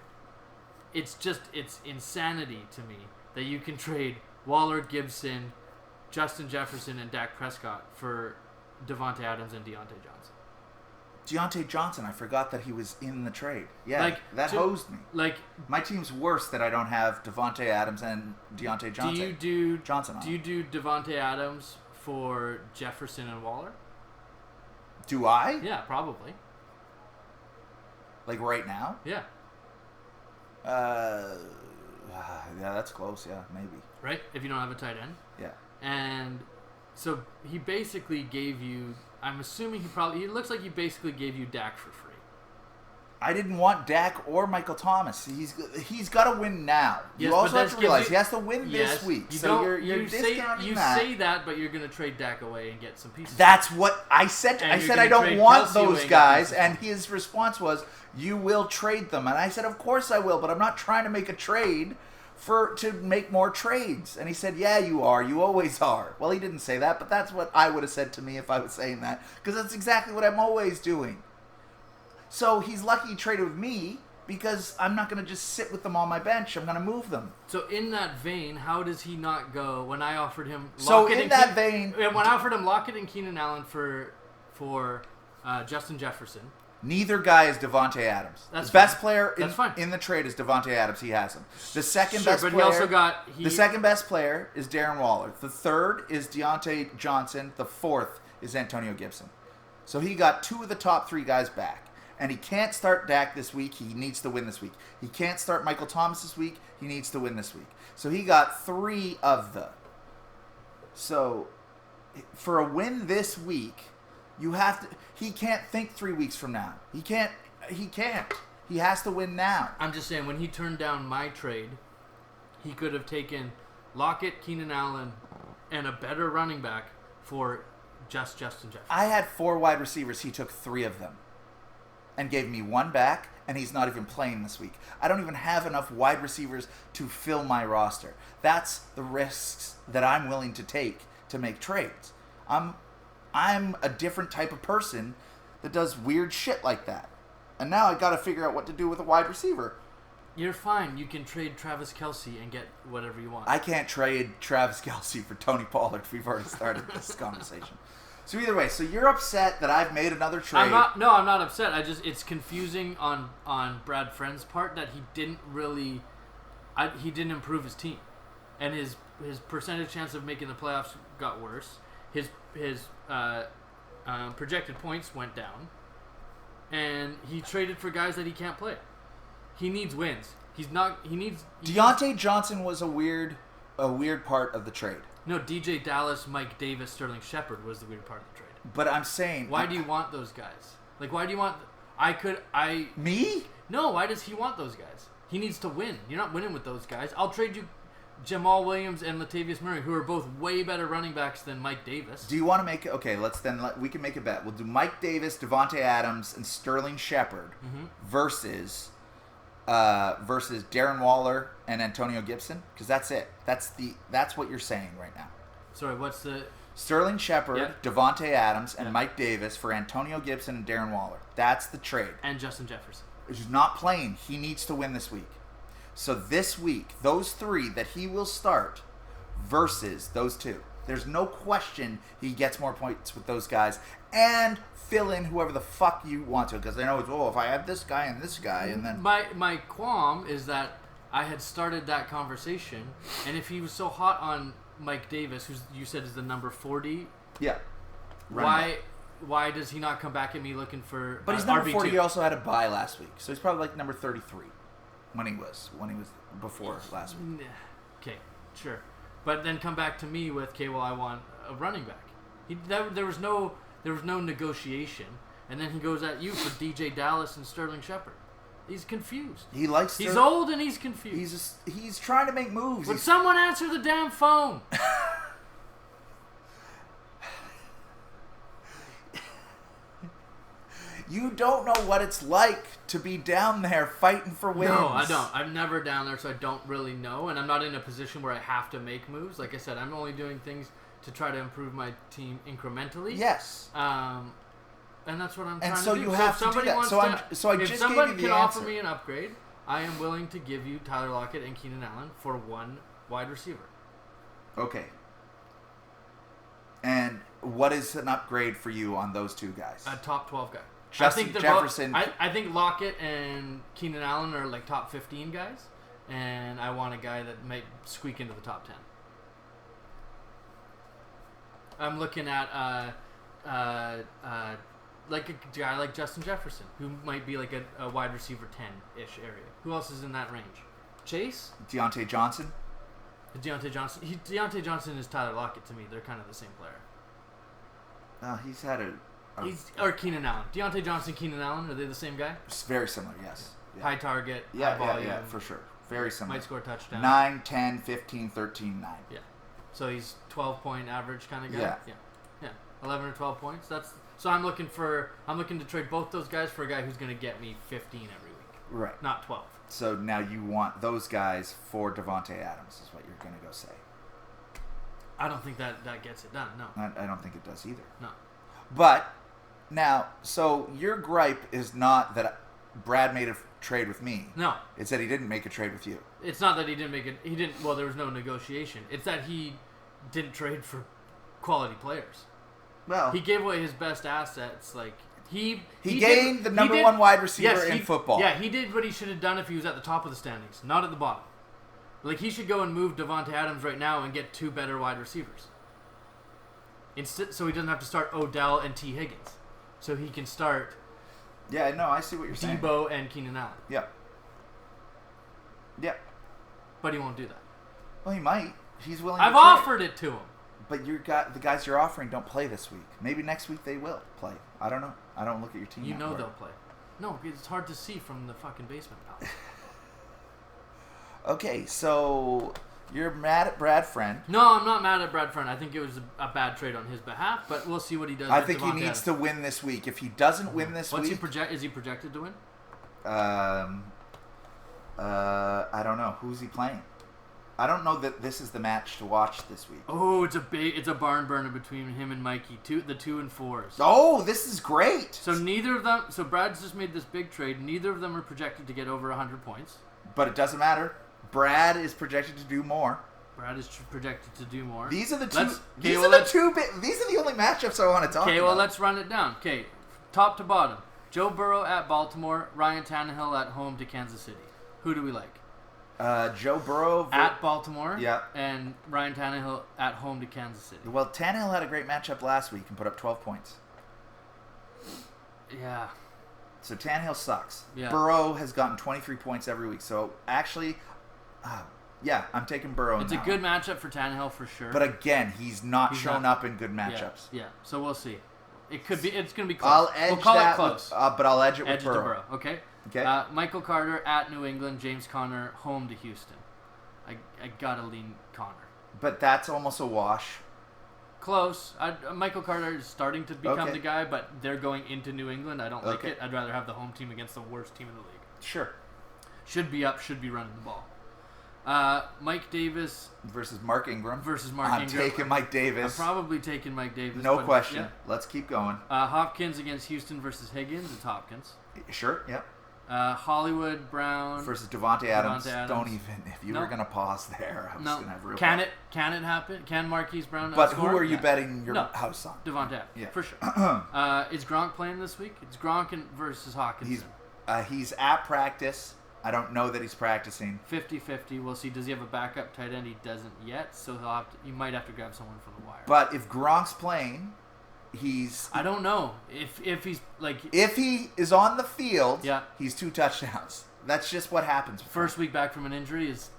It's insanity to me that you can trade Waller, Gibson, Justin Jefferson, and Dak Prescott for Devontae Adams and Deontay Johnson. Deontay Johnson, I forgot that he was in the trade. Yeah, that hosed me. My team's worse that I don't have Devontae Adams and Deontay Johnson. Do you do Devontae Adams for Jefferson and Waller? Do I? Yeah, probably. Like right now? Yeah. Yeah, that's close. Yeah, maybe. Right? If you don't have a tight end. Yeah. And so he basically gave you. I'm assuming he looks like he basically gave you Dak for free. I didn't want Dak or Michael Thomas. He's got to win now. Yes, you also have to realize he has to win this week. You're discounting that. You say that, but you're going to trade Dak away and get some pieces. That's what I said. I said I don't want those guys, and his response was, "You will trade them." And I said, "Of course I will, but I'm not trying to make a trade to make more trades." And he said, "Yeah, you are. You always are." Well, he didn't say that, but that's what I would have said to me if I was saying that, because that's exactly what I'm always doing. So he's lucky he traded with me, because I'm not going to just sit with them on my bench. I'm going to move them. So in that vein, how does he not go when I offered him Lockett when I offered him Lockett and Keenan Allen for Justin Jefferson? Neither guy is Devontae Adams. That's the best fine. player That's fine. in the trade is Devontae Adams. He has him. The second Sure, best but player. he also got the second best player is Darren Waller. The third is Deontay Johnson. The fourth is Antonio Gibson. So he got 2 of the top 3 guys back. And he can't start Dak this week. He needs to win this week. He can't start Michael Thomas this week. He needs to win this week. So he got 3 of the. So for a win this week, you have to. He can't think 3 weeks from now. He can't. He has to win now. I'm just saying, when he turned down my trade, he could have taken Lockett, Keenan Allen, and a better running back for just Justin Jefferson. I had 4 wide receivers. He took 3 of them and gave me 1 back, and he's not even playing this week. I don't even have enough wide receivers to fill my roster. That's the risks that I'm willing to take to make trades. I'm a different type of person that does weird shit like that. And now I got to figure out what to do with a wide receiver. You're fine. You can trade Travis Kelce and get whatever you want. I can't trade Travis Kelce for Tony Pollard. We've already started this conversation. So either way, so you're upset that I've made another trade. I'm not upset. It's confusing on Brad Friend's part that he didn't improve his team. And percentage chance of making the playoffs got worse. His projected points went down, and he traded for guys that he can't play. He needs wins. Deontay Johnson was a weird part of the trade. No, DJ Dallas, Mike Davis, Sterling Shepard was the weird part of the trade. But I'm saying, why do you want those guys? Like, why do you want? Me? No, why does he want those guys? He needs to win. You're not winning with those guys. I'll trade you Jamal Williams and Latavius Murray, who are both way better running backs than Mike Davis. Do you want to make it? Okay, we can make a bet. We'll do Mike Davis, Devontae Adams, and Sterling Shepard versus Darren Waller and Antonio Gibson, because that's it. That's what you're saying right now. Sorry, what's the Sterling Shepard, Devontae Adams, and Mike Davis for Antonio Gibson and Darren Waller. That's the trade. And Justin Jefferson. He's not playing. He needs to win this week. So this week, those three that he will start versus those two. There's no question he gets more points with those guys. And fill in whoever the fuck you want to. Because they know, if I have this guy and this guy, and then... My qualm is that I had started that conversation, and if he was so hot on Mike Davis, who you said is the number 40... Yeah. Why does he not come back at me looking for But he's number RB2? 40. He also had a bye last week. So he's probably like number 33 when he was before last week. Okay, sure. But then come back to me with, okay, well, I want a running back. There was no negotiation, and then he goes at you for DJ Dallas and Sterling Shepard. He's confused. He's old and he's confused. He's trying to make moves. Would someone answer the damn phone? You don't know what it's like to be down there fighting for wins. No, I don't. I'm never down there, so I don't really know. And I'm not in a position where I have to make moves. Like I said, I'm only doing things to try to improve my team incrementally. Yes. And that's what I'm trying to do. And so you have to do that. If someone can offer me an upgrade, I am willing to give you Tyler Lockett and Keenan Allen for one wide receiver. Okay. And what is an upgrade for you on those two guys? A top 12 guy. Justin Jefferson. I think Lockett and Keenan Allen are like top 15 guys, and I want a guy that might squeak into the top 10. I'm looking at like a guy like Justin Jefferson, who might be like a wide receiver 10-ish area. Who else is in that range? Chase? Deontay Johnson? Deontay Johnson is Tyler Lockett to me. They're kind of the same player. He's had or Keenan Allen. Deontay Johnson, Keenan Allen, are they the same guy? It's very similar, yes. Yeah. High target, high volume. Yeah, for sure. Very similar. Might score a touchdown. 9, 10, 15, 13, 9. Yeah. So he's 12-point average kind of guy? Yeah. 11 or 12 points. So I'm looking to trade both those guys for a guy who's going to get me 15 every week. Right. Not 12. So now you want those guys for Devontae Adams is what you're going to go say. I don't think that gets it done, no. I don't think it does either. No. But now, so your gripe is not that Brad made a trade with me. No. It's that he didn't make a trade with you. It's not that he didn't make it. He didn't. Well, there was no negotiation. It's that he didn't trade for quality players. Well, he gave away his best assets. Like he gained the number one wide receiver in football. Yeah, he did what he should have done if he was at the top of the standings, not at the bottom. Like he should go and move Devontae Adams right now and get 2 better wide receivers. Instead, so he doesn't have to start Odell and T. Higgins. So he can start. Yeah, no, I see what you're saying. Debo and Keenan Allen. Yep. Yep. But he won't do that. Well, he might. He's willing. I've offered it to him. But the guys you're offering don't play this week. Maybe next week they will play. I don't know. I don't look at your team. You know they'll play. No, it's hard to see from the fucking basement, pal. Okay, so you're mad at Brad Friend. No, I'm not mad at Brad Friend. I think it was a bad trade on his behalf, but we'll see what he does. I think he needs to win this week. If he doesn't win this week, is he projected to win? I don't know. Who's he playing? I don't know that this is the match to watch this week. Oh, it's a barn burner between him and Mikey. The 2 and 4s. Oh, this is great. So neither of them. So Brad's just made this big trade. Neither of them are projected to get over 100 points. But it doesn't matter. Brad is projected to do more. These are the two. These are the only matchups I want to talk about. Okay, well let's run it down. Okay, top to bottom. Joe Burrow at Baltimore. Ryan Tannehill at home to Kansas City. Who do we like? Joe Burrow at Baltimore. Yeah. And Ryan Tannehill at home to Kansas City. Well, Tannehill had a great matchup last week and put up 12 points. Yeah. So Tannehill sucks. Yeah. Burrow has gotten 23 points every week. So actually, yeah, I'm taking Burrow. It's a good matchup for Tannehill for sure. But again, he's not shown up in good matchups. Yeah. So we'll see. It could be. It's going to be close. We'll call it close. But I'll edge it with Edge Burrow. to Burrow. Okay. Okay. Michael Carter at New England. James Conner home to Houston. I gotta lean Conner. But that's almost a wash. Close. Michael Carter is starting to become the guy, but they're going into New England. I don't like it. I'd rather have the home team against the worst team in the league. Sure. Should be up. Should be running the ball. Mike Davis versus Mark Ingram. I'm taking Mike Davis. I'm probably taking Mike Davis. No question. Yeah. Let's keep going. Hopkins against Houston versus Higgins. It's Hopkins. Sure. Yep. Hollywood Brown versus Devontae Adams. Don't even. If you No. were gonna pause there, I was gonna have real. Can it happen? Can Marquise Brown? But score? who are you betting your house on? Devontae Adams. Yeah, for sure. Is Gronk playing this week? It's Gronk versus Hawkinson. He's at practice. I don't know that he's practicing. 50-50. We'll see. Does he have a backup tight end? He doesn't yet, so you might have to grab someone from the wire. But if Gronk's playing, I don't know if he's like. If he is on the field, yeah. He's 2 touchdowns. That's just what happens. First week back from an injury is.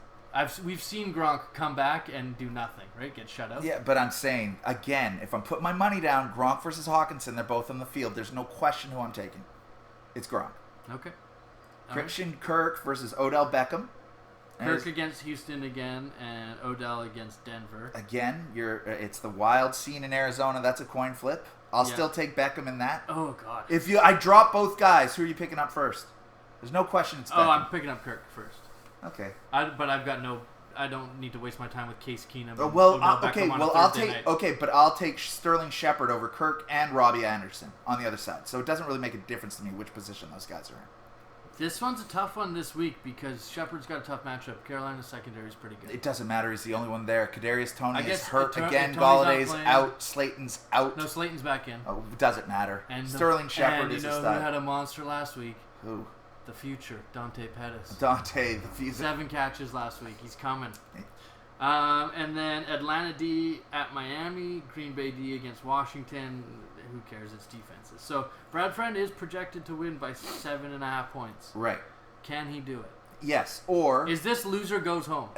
We've seen Gronk come back and do nothing, right? Get shut out. Yeah, but I'm saying again, if I'm putting my money down, Gronk versus Hawkinson, they're both on the field. There's no question who I'm taking. It's Gronk. Okay. Christian Kirk versus Odell Beckham. Kirk against Houston again, and Odell against Denver. Again, it's the wild scene in Arizona. That's a coin flip. I'll still take Beckham in that. Oh God! I drop both guys, who are you picking up first? There's no question. It's Beckham. I'm picking up Kirk first. Okay. But I've got no. I don't need to waste my time with Case Keenum. I'll take Sterling Shepard over Kirk and Robbie Anderson on the other side. So it doesn't really make a difference to me which position those guys are in. This one's a tough one this week because Shepard's got a tough matchup. Carolina's secondary is pretty good. It doesn't matter. He's the only one there. Kadarius Toney is hurt again. Galladay's out. Slayton's out. No, Slayton's back in. Oh, it doesn't matter. And Sterling Shepard is a stud. And you know who had a monster last week? Who? The future, Dante Pettis. The future. 7 catches last week. He's coming. And then Atlanta D at Miami, Green Bay D against Washington. Who cares? It's defenses. So Brad Friend is projected to win by 7.5 points. Right. Can he do it? Yes. Or is this loser goes home?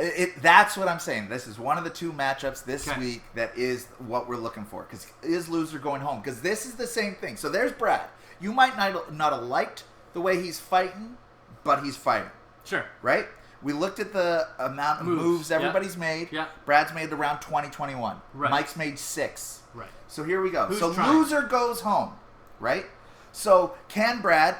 That's what I'm saying. This is one of the 2 matchups this week that is what we're looking for. Because is loser going home? Because this is the same thing. So there's Brad. You might not have liked the way he's fighting, but he's fighting. Sure. Right? We looked at the amount of moves everybody's made. Yeah. Brad's made around 20, 21. Right. Mike's made 6. Right. So here we go. Who's so trying? Loser goes home, right? So can Brad,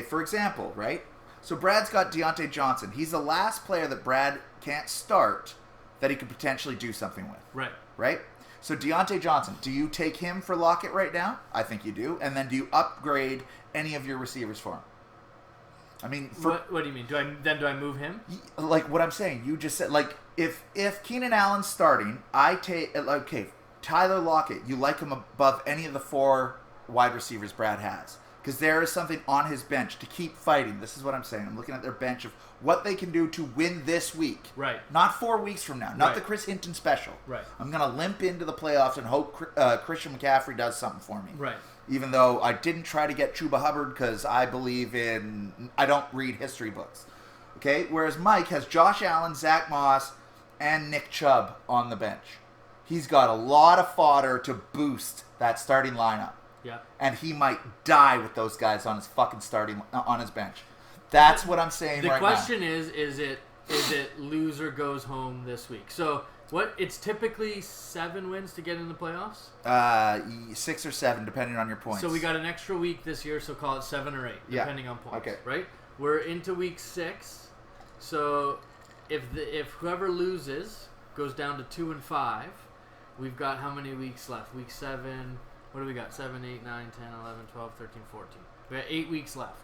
for example, right? So Brad's got Deontay Johnson. He's the last player that Brad can't start that he could potentially do something with. Right. Right? So Deontay Johnson, do you take him for Lockett right now? I think you do. And then do you upgrade any of your receivers for him? I mean, what do you mean? Do I move him? Like what I'm saying, you just said if Keenan Allen's starting, I take Tyler Lockett. You like him above any of the 4 wide receivers Brad has because there is something on his bench to keep fighting. This is what I'm saying. I'm looking at their bench of what they can do to win this week. Right. Not 4 weeks from now. Not the Chris Hinton special. Right. I'm gonna limp into the playoffs and hope Christian McCaffrey does something for me. Right. Even though I didn't try to get Chuba Hubbard because I don't read history books. Okay? Whereas Mike has Josh Allen, Zach Moss, and Nick Chubb on the bench. He's got a lot of fodder to boost that starting lineup. Yeah. And he might die with those guys on his fucking on his bench. That's what I'm saying right now. The question is it loser goes home this week? So it's typically 7 wins to get in the playoffs? 6 or 7, depending on your points. So we got an extra week this year, so call it 7 or 8, depending on points. Okay. Right? We're into week 6. So if whoever loses goes down to 2 and 5, we've got how many weeks left? Week 7. What do we got? 7, 8, 9, 10, 11, 12, 13, 14. We got 8 weeks left.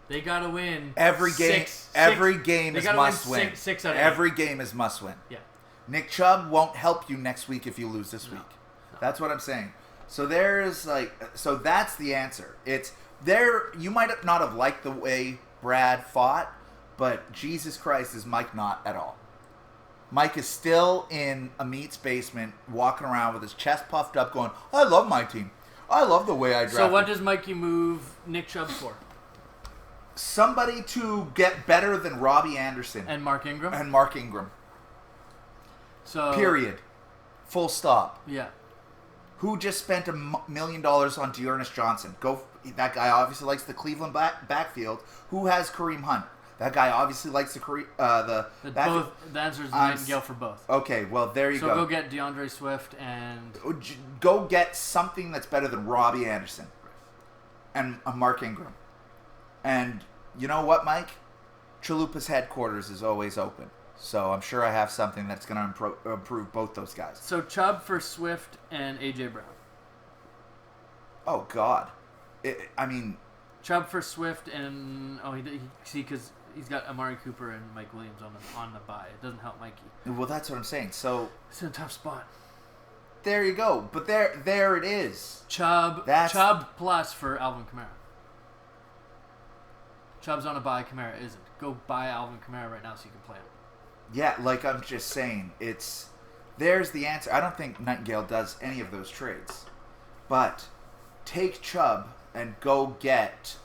They got to win every game. Every game is must win. 6 out of 8. Every game is must win. Yeah. Nick Chubb won't help you next week if you lose this week. No. That's what I'm saying. So that's the answer. It's there. You might not have liked the way Brad fought, but Jesus Christ, is Mike not at all. Mike is still in a meat's basement, walking around with his chest puffed up, going, I love my team. I love the way I draft. So what does Mikey move Nick Chubb for? Somebody to get better than Robbie Anderson. And Mark Ingram? So period. Full stop. Yeah. Who just spent $1 million on Dearness Johnson? That guy obviously likes the Cleveland backfield. Who has Kareem Hunt? That guy obviously likes the backfield. The answer is Nightingale for both. Okay, well, there you go. So go get DeAndre Swift and... Go get something that's better than Robbie Anderson and Mark Ingram. And you know what, Mike? Chalupa's headquarters is always open. So I'm sure I have something that's going to improve both those guys. So Chubb for Swift and A.J. Brown. Oh, God. Chubb for Swift and... because he's got Amari Cooper and Mike Williams on the bye. It doesn't help Mikey. Well, that's what I'm saying. So it's in a tough spot. There you go. But there it is. Chubb plus for Alvin Kamara. Chubb's on a bye. Kamara isn't. Go buy Alvin Kamara right now so you can play him. Yeah, like I'm just saying, there's the answer. I don't think Nightingale does any of those trades, but take Chubb and go get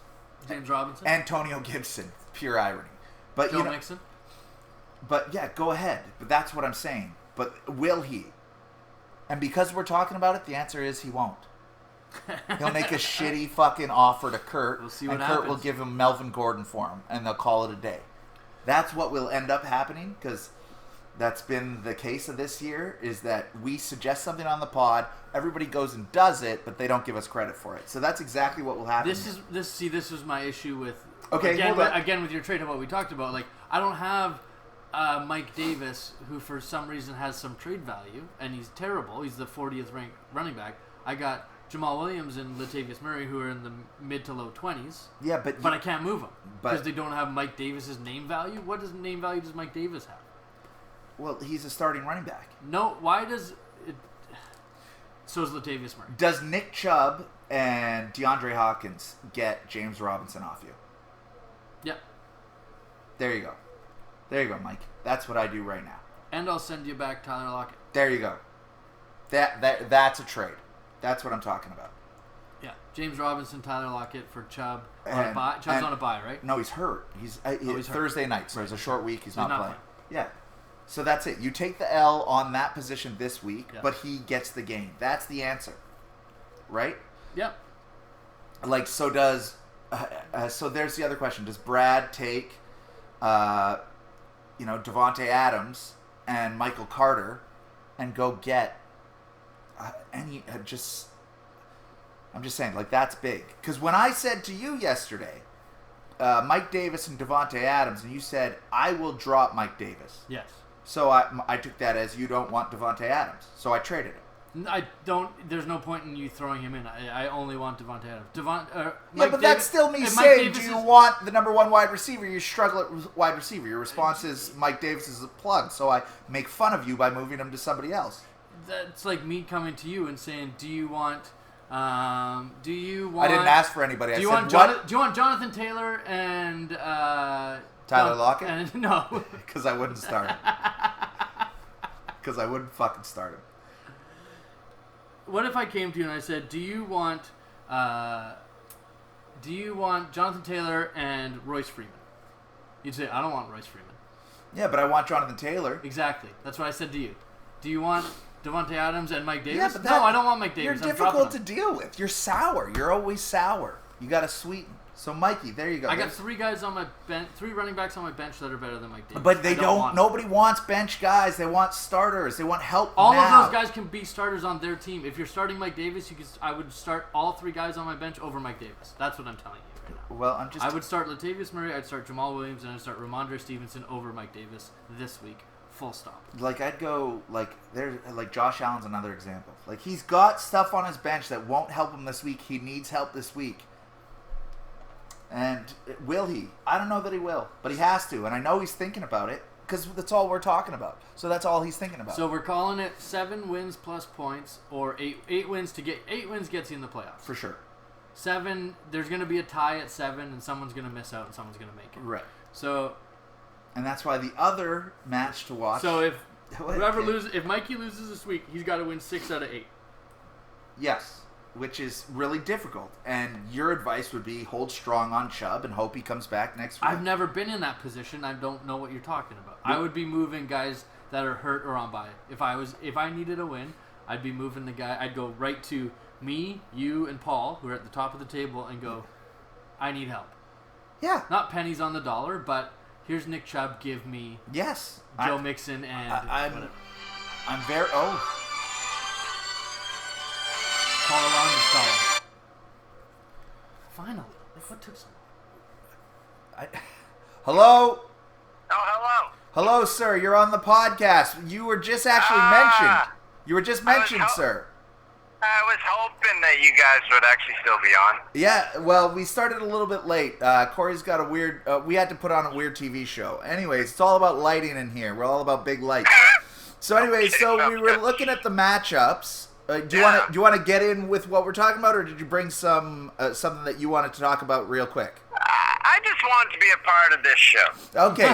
James Robinson, Antonio Gibson. Pure irony, but Joe Mixon. But yeah, go ahead. But that's what I'm saying. But will he? And because we're talking about it, the answer is he won't. He'll make a shitty fucking offer to Kurt, we'll see what and happens. Kurt will give him Melvin Gordon for him, and they'll call it a day. That's what will end up happening, because that's been the case of this year, is that we suggest something on the pod, everybody goes and does it, but they don't give us credit for it. So that's exactly what will happen. This was my issue with again with your trade of what we talked about. Like, I don't have Mike Davis, who for some reason has some trade value, and he's terrible. He's the 40th ranked running back. I got Jamal Williams and Latavius Murray, who are in the mid to low 20s. Yeah, but I can't move them because they don't have Mike Davis's name value. What name value does Mike Davis have? Well, he's a starting running back. No, why does it? So is Latavius Murray. Does Nick Chubb and DeAndre Hopkins get James Robinson off you? Yep. There you go. There you go, Mike. That's what I do right now. And I'll send you back Tyler Lockett. There you go. That's a trade. That's what I'm talking about. Yeah. James Robinson, Tyler Lockett for Chubb on a bye. Chubb's on a bye, right? No, he's hurt. He's Thursday hurt. night, so right. It's a short week. He's not playing. Playing. Yeah. So that's it. You take the L on that position this week, yeah. but he gets the gain. That's the answer. Right? Yep. Like, so does... so there's the other question. Does Brad take, Devontae Adams and Michael Carter and go get I'm just saying, like, that's big. Because when I said to you yesterday, Mike Davis and Devontae Adams, and you said, I will drop Mike Davis. Yes. So I took that as you don't want Devontae Adams. So I traded it. I don't. There's no point in you throwing him in. I only want Devontae Adams. Yeah, but that's still me saying, do you want the number one wide receiver? You struggle at wide receiver. Your response is Mike Davis is a plug. So I make fun of you by moving him to somebody else. That's like me coming to you and saying, do you want? I didn't ask for anybody. Do you want Jonathan Taylor and Tyler Lockett? No, because I wouldn't start him. Because I wouldn't fucking start him. What if I came to you and I said, do you want Jonathan Taylor and Royce Freeman? You'd say, I don't want Royce Freeman. Yeah, but I want Jonathan Taylor. Exactly. That's what I said to you. Do you want Devontae Adams and Mike Davis? Yeah, but no, I don't want Mike Davis. You're difficult to deal with. You're sour. You're always sour. You got to sweeten. So, Mikey, there you go. I got 3 guys on my bench, 3 running backs on my bench that are better than Mike Davis. But they don't. Nobody wants bench guys. They want starters. They want help. All now. of those guys can be starters on their team. If you're starting Mike Davis, I would start all 3 guys on my bench over Mike Davis. That's what I'm telling you right now. Well, I would start Latavius Murray. I'd start Jamal Williams, and I'd start Ramondre Stevenson over Mike Davis this week. Full stop. Like, I'd go, Josh Allen's another example. Like, he's got stuff on his bench that won't help him this week. He needs help this week. And will he? I don't know that he will, but he has to. And I know he's thinking about it because that's all we're talking about. So that's all he's thinking about. So we're calling it 7 wins plus points, or 8 wins to get 8 wins gets you in the playoffs for sure. 7. There's going to be a tie at 7, and someone's going to miss out, and someone's going to make it. Right. So And that's why the other match to watch... So if if Mikey loses this week, he's got to win 6 out of 8. Yes, which is really difficult. And your advice would be hold strong on Chubb and hope he comes back next week. I've never been in that position. I don't know what you're talking about. I would be moving guys that are hurt or on bye. If I needed a win, I'd be moving the guy. I'd go right to me, you, and Paul, who are at the top of the table, and go, I need help. Yeah. Not pennies on the dollar, but here's Nick Chubb. Give me Joe Mixon and whatever. I'm very... Oh. Call along the stall. Finally. What took so long? Hello? Oh, hello. Hello, sir. You're on the podcast. You were just actually mentioned. You were just mentioned, sir. I was hoping that you guys would actually still be on. Yeah, well, we started a little bit late. Corey's got a weird... we had to put on a weird TV show. Anyways, it's all about lighting in here. We're all about big lights. So anyways, we were looking at the matchups. Do you want to get in with what we're talking about, or did you bring something that you wanted to talk about real quick? I just wanted to be a part of this show. Okay.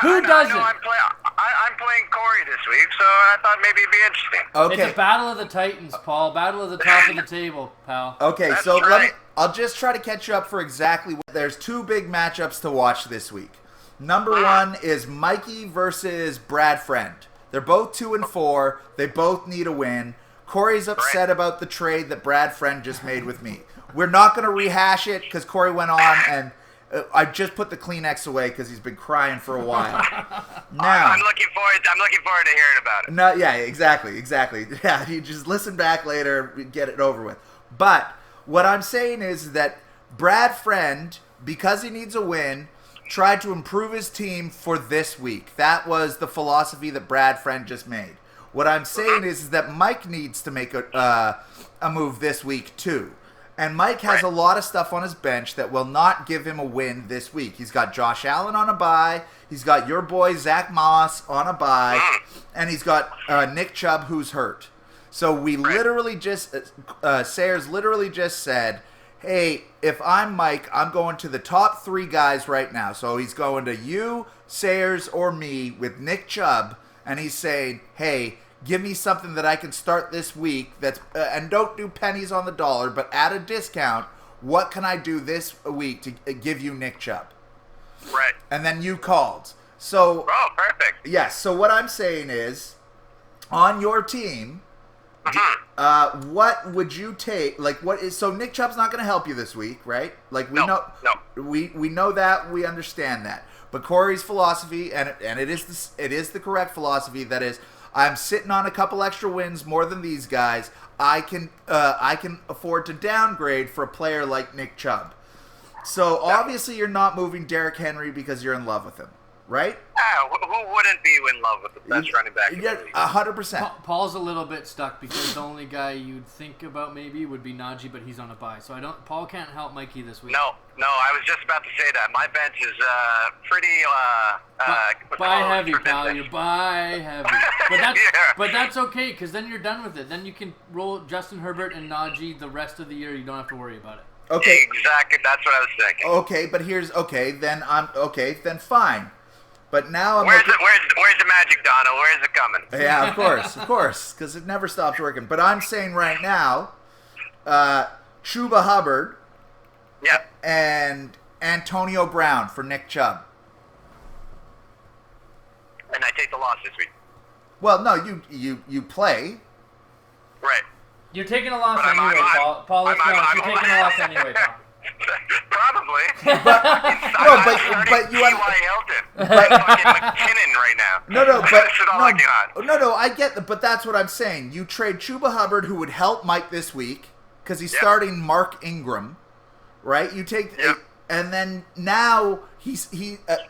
Who doesn't? I'm playing Corey this week, so I thought maybe it'd be interesting. Okay. It's a battle of the Titans, Paul. Battle of the top of the table, pal. Okay, That's so right. I'll just try to catch you up for exactly what... There's 2 big matchups to watch this week. Number 1 is Mikey versus Brad Friend. They're both 2-4. They both need a win. Corey's upset about the trade that Brad Friend just made with me. We're not going to rehash it because Corey went on and I just put the Kleenex away because he's been crying for a while. Now, I'm looking forward to hearing about it. No, yeah, exactly. Yeah, you just listen back later, get it over with. But what I'm saying is that Brad Friend, because he needs a win, tried to improve his team for this week. That was the philosophy that Brad Friend just made. What I'm saying is that Mike needs to make a move this week too. And Mike has a lot of stuff on his bench that will not give him a win this week. He's got Josh Allen on a bye. He's got your boy Zach Moss on a bye. And he's got Nick Chubb who's hurt. So we literally just, Sayers literally just said, hey, if I'm Mike, I'm going to the top 3 guys right now. So he's going to you, Sayers, or me with Nick Chubb. And he's saying, hey, give me something that I can start this week that's and don't do pennies on the dollar, but at a discount. What can I do this week to give you Nick Chubb? Right. And then you called. So, perfect. Yes. So what I'm saying is, on your team, what would you take? Like, what is so Nick Chubb's not going to help you this week, right? Like we know that, we understand that. But Corey's philosophy, and it is the correct philosophy. That is, I'm sitting on a couple extra wins more than these guys. I can afford to downgrade for a player like Nick Chubb. So obviously you're not moving Derrick Henry because you're in love with him, right? Who wouldn't be in love with the best running back in the league? 100%. Paul's a little bit stuck because the only guy you'd think about maybe would be Najee, but he's on a bye. So Paul can't help Mikey this week. No, I was just about to say that. My bench is pretty buy heavy, pal. You buy heavy. But that's okay because then you're done with it. Then you can roll Justin Herbert and Najee the rest of the year. You don't have to worry about it. Okay. Exactly. That's what I was thinking. Okay, but then fine. But now where's the magic, Donna? Where's it coming? Yeah, of course, because it never stops working. But I'm saying right now, Chuba Hubbard, and Antonio Brown for Nick Chubb. And I take the loss this week. Well, no, you play. Right. You're taking a loss anyway, Paul. Paul, let's be honest. You're taking a loss anyway, Paul. Probably. But you want Hilton. Fucking McKinnon right now. No, I get that, but that's what I'm saying. You trade Chuba Hubbard, who would help Mike this week, because he's starting Mark Ingram, right? You take, and then now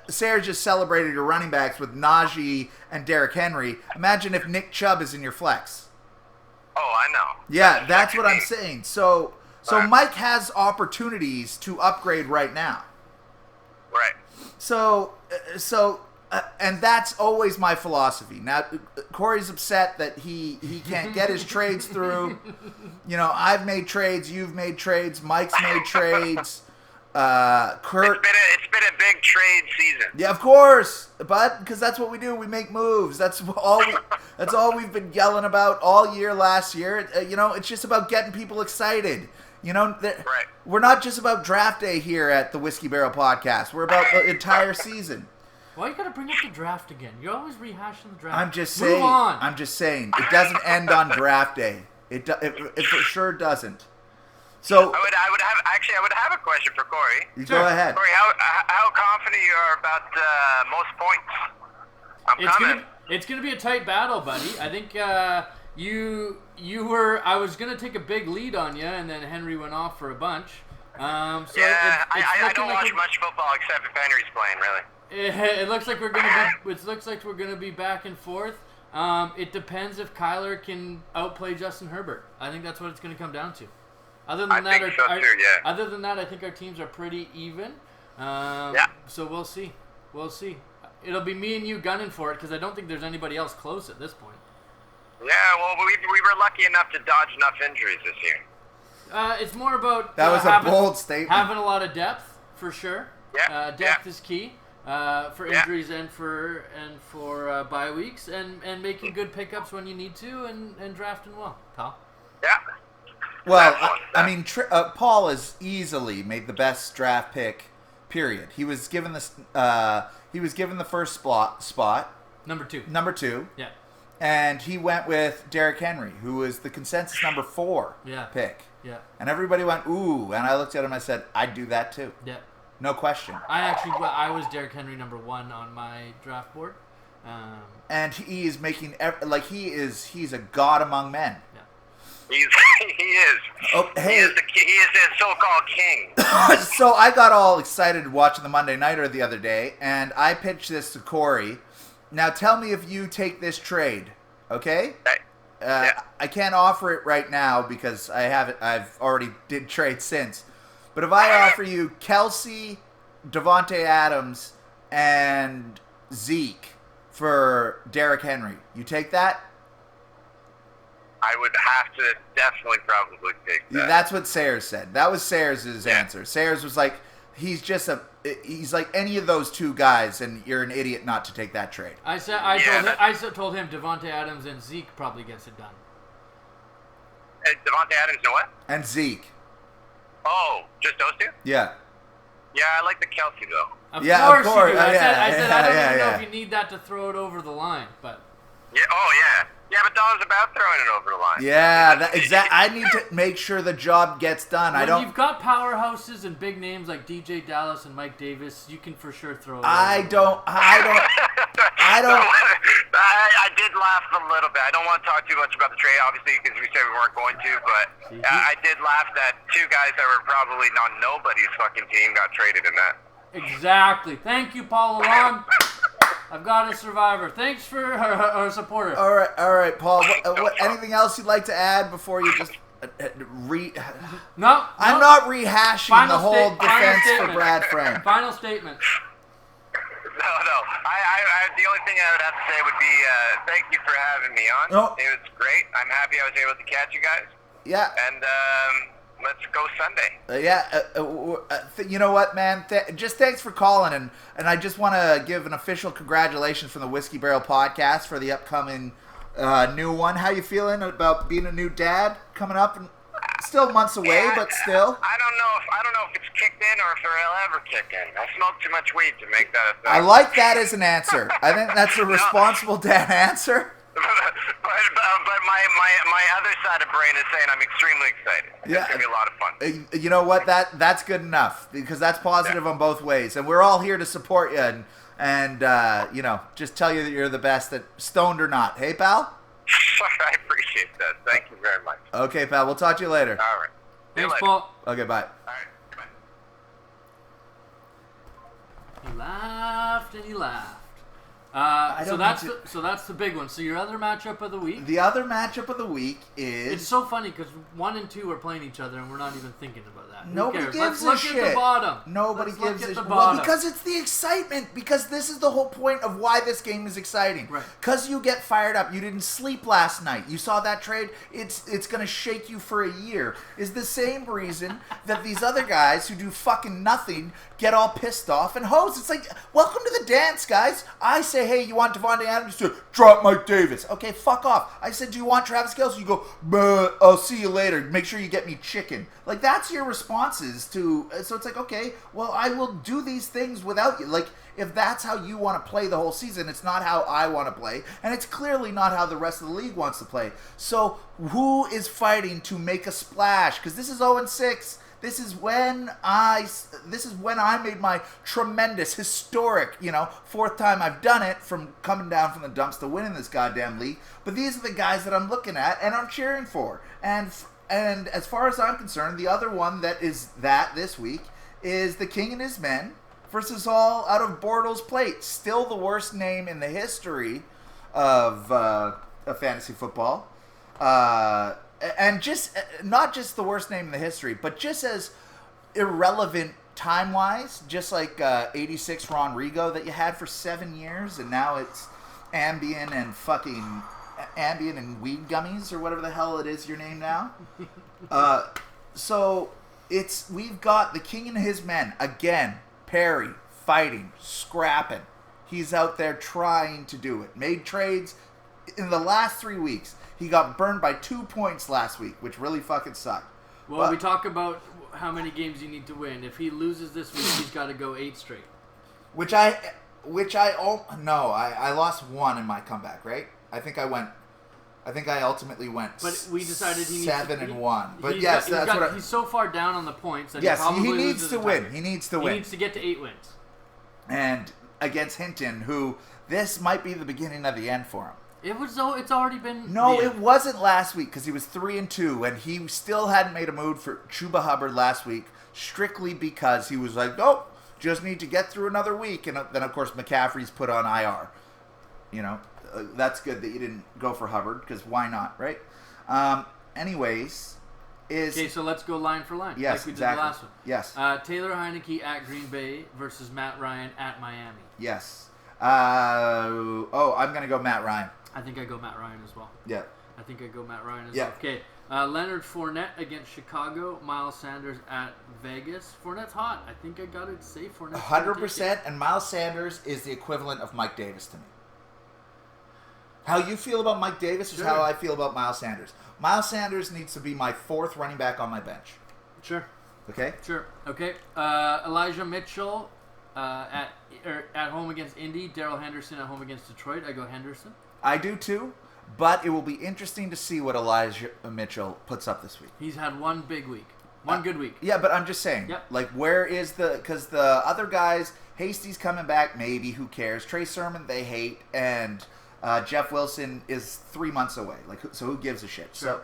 Sayers just celebrated your running backs with Najee and Derrick Henry. Imagine if Nick Chubb is in your flex. Oh, I know. Yeah, that's what I'm saying. So Mike has opportunities to upgrade right now. Right. So, and that's always my philosophy. Now, Corey's upset that he can't get his trades through. You know, I've made trades, you've made trades, Mike's made trades. Kurt. It's been a big trade season. Yeah, of course, but because that's what we do. We make moves. That's all we've been yelling about all year last year. It's just about getting people excited. Right. We're not just about draft day here at the Whiskey Barrel Podcast. We're about the entire season. Why you gotta bring up the draft again? You're always rehashing the draft. I'm just saying. Move on. I'm just saying. It doesn't end on draft day. It for sure doesn't. So I would have a question for Corey. You go ahead. Corey, how confident you are about most points? It's gonna be a tight battle, buddy. I think I was gonna take a big lead on you, and then Henry went off for a bunch. I don't watch much football except if Henry's playing, really. It looks like we're gonna be back and forth. It depends if Kyler can outplay Justin Herbert. I think that's what it's gonna come down to. Other than that, I think our teams are pretty even. So we'll see. It'll be me and you gunning for it because I don't think there's anybody else close at this point. Yeah, well, we were lucky enough to dodge enough injuries this year. It's more about that was a bold statement. Having a lot of depth for sure. Yeah, depth is key for injuries and for bye weeks and making good pickups when you need to and drafting well, pal. Yeah. Well, Paul has easily made the best draft pick. Period. He was given this. He was given the first spot. Number two. Yeah. And he went with Derrick Henry, who was the consensus number 4 pick. Yeah. And everybody went, ooh. And I looked at him and I said, I'd do that too. Yeah. No question. I was Derrick Henry number 1 on my draft board. And he is making, he's a god among men. Yeah. He is. Oh, hey. He is the so-called king. So I got all excited watching the Monday Nighter the other day, and I pitched this to Corey. Now tell me if you take this trade, okay? I can't offer it right now because I've already did trade since. But if I offer you Kelsey, Devontae Adams, and Zeke for Derrick Henry, you take that? I would have to definitely probably take that. That's what Sayers said. That was Sayers' answer. Sayers was like, he's like any of those two guys, and you're an idiot not to take that trade. I told him Devontae Adams and Zeke probably gets it done. Devontae Adams and what? And Zeke. Oh, just those two? Yeah. Yeah, I like the Kelsey though. Of course you do. I said I don't even know yeah. if you need that to throw it over the line, but. Yeah. Oh yeah. Yeah, but Don's about throwing it over the line. Yeah, I need to make sure the job gets done. When you've got powerhouses and big names like DJ Dallas and Mike Davis, you can for sure throw it. I did laugh a little bit. I don't want to talk too much about the trade, obviously, because we said we weren't going to. But I did laugh that 2 guys that were probably on nobody's fucking team got traded in that. Exactly. Thank you, Paul Alon. I've got a survivor. Thanks for our supporter. All right, Paul. Anything else you'd like to add before you just No. I'm not rehashing the whole defense for Brad Frank. Final statement. No. The only thing I would have to say would be thank you for having me on. No. It was great. I'm happy I was able to catch you guys. Yeah. And let's go Sunday. You know what, man? Just thanks for calling, and I just want to give an official congratulations from the Whiskey Barrel Podcast for the upcoming new one. How you feeling about being a new dad coming up? And still months away, but still. I don't know if it's kicked in or if it'll ever kick in. I smoked too much weed to make that a thing. I like that as an answer. I think that's a responsible dad answer. But my other side of brain is saying I'm extremely excited. Yeah. It's going to be a lot of fun. You know what? That's good enough because that's positive on both ways. And we're all here to support you and just tell you that you're the best, that stoned or not. Hey, pal? I appreciate that. Thank you very much. Okay, pal. We'll talk to you later. All right. Thanks, Paul. Okay, bye. All right. Bye. He laughed and he laughed. So that's the big one. So your other matchup of the week. The other matchup of the week is. It's so funny because 1 and 2 are playing each other, and we're not even thinking about that. Nobody gives Let's a look shit. at the bottom. Nobody Let's gives look a at the shit. bottom. Well, because it's the excitement. Because this is the whole point of why this game is exciting. Right. Because you get fired up. You didn't sleep last night. You saw that trade. It's going to shake you for a year. Is the same reason that these other guys who do fucking nothing get all pissed off and host. It's like, welcome to the dance, guys. I say, hey, you want Devontae Adams to drop Mike Davis? Okay, fuck off. I said, do you want Travis Kelce? You go, I'll see you later. Make sure you get me chicken. Like, that's your responses to. So it's like, okay, well, I will do these things without you. Like, if that's how you want to play the whole season, it's not how I want to play, and it's clearly not how the rest of the league wants to play. So who is fighting to make a splash? Because this is 0-6. This is when I made my tremendous, historic, 4th time I've done it from coming down from the dumps to winning this goddamn league. But these are the guys that I'm looking at and I'm cheering for. And as far as I'm concerned, the other one that is this week is the King and his men versus all out of Bortles plate. Still the worst name in the history of fantasy football. And just not just the worst name in the history, but just as irrelevant time-wise, just like 86 Ron Rigo that you had for 7 years, and now it's Ambien and weed gummies or whatever the hell it is your name now. So we've got the King and his men again. Perry fighting, scrapping. He's out there trying to do it. Made trades in the last 3 weeks. He got burned by 2 points last week, which really fucking sucked. Well, we talk about how many games you need to win. If he loses this week, he's got to go 8 straight. I lost 1 in my comeback, right? I think I ultimately went. But we decided he needs 7-1. But he's so far down on the points that he needs to win. He needs to win. He needs to get to 8 wins. And against Hinton, who this might be the beginning of the end for him. It's already been. No, it wasn't last week because he was 3-2, and he still hadn't made a move for Chuba Hubbard last week, strictly because he was like, nope, just need to get through another week, and then of course McCaffrey's put on IR. That's good that you didn't go for Hubbard because why not, right? Okay, so let's go line for line. Yes, like we exactly. did the last one. Yes. Taylor Heineke at Green Bay versus Matt Ryan at Miami. Yes. I'm gonna go Matt Ryan. I think I go Matt Ryan as well. Yeah. I think I go Matt Ryan as well. Okay. Leonard Fournette against Chicago. Miles Sanders at Vegas. Fournette's hot. I think I gotta say Fournette. 100%. And Miles Sanders is the equivalent of Mike Davis to me. How you feel about Mike Davis is how I feel about Miles Sanders. Miles Sanders needs to be my 4th running back on my bench. Sure. Okay. Sure. Okay. Elijah Mitchell at home against Indy. Darrell Henderson at home against Detroit. I go Henderson. I do too, but it will be interesting to see what Elijah Mitchell puts up this week. He's had one big week. One good week. Yeah, but I'm just saying, where is because the other guys, Hasty's coming back, maybe, who cares? Trey Sermon, they hate, and Jeff Wilson is 3 months away. So who gives a shit? Sure.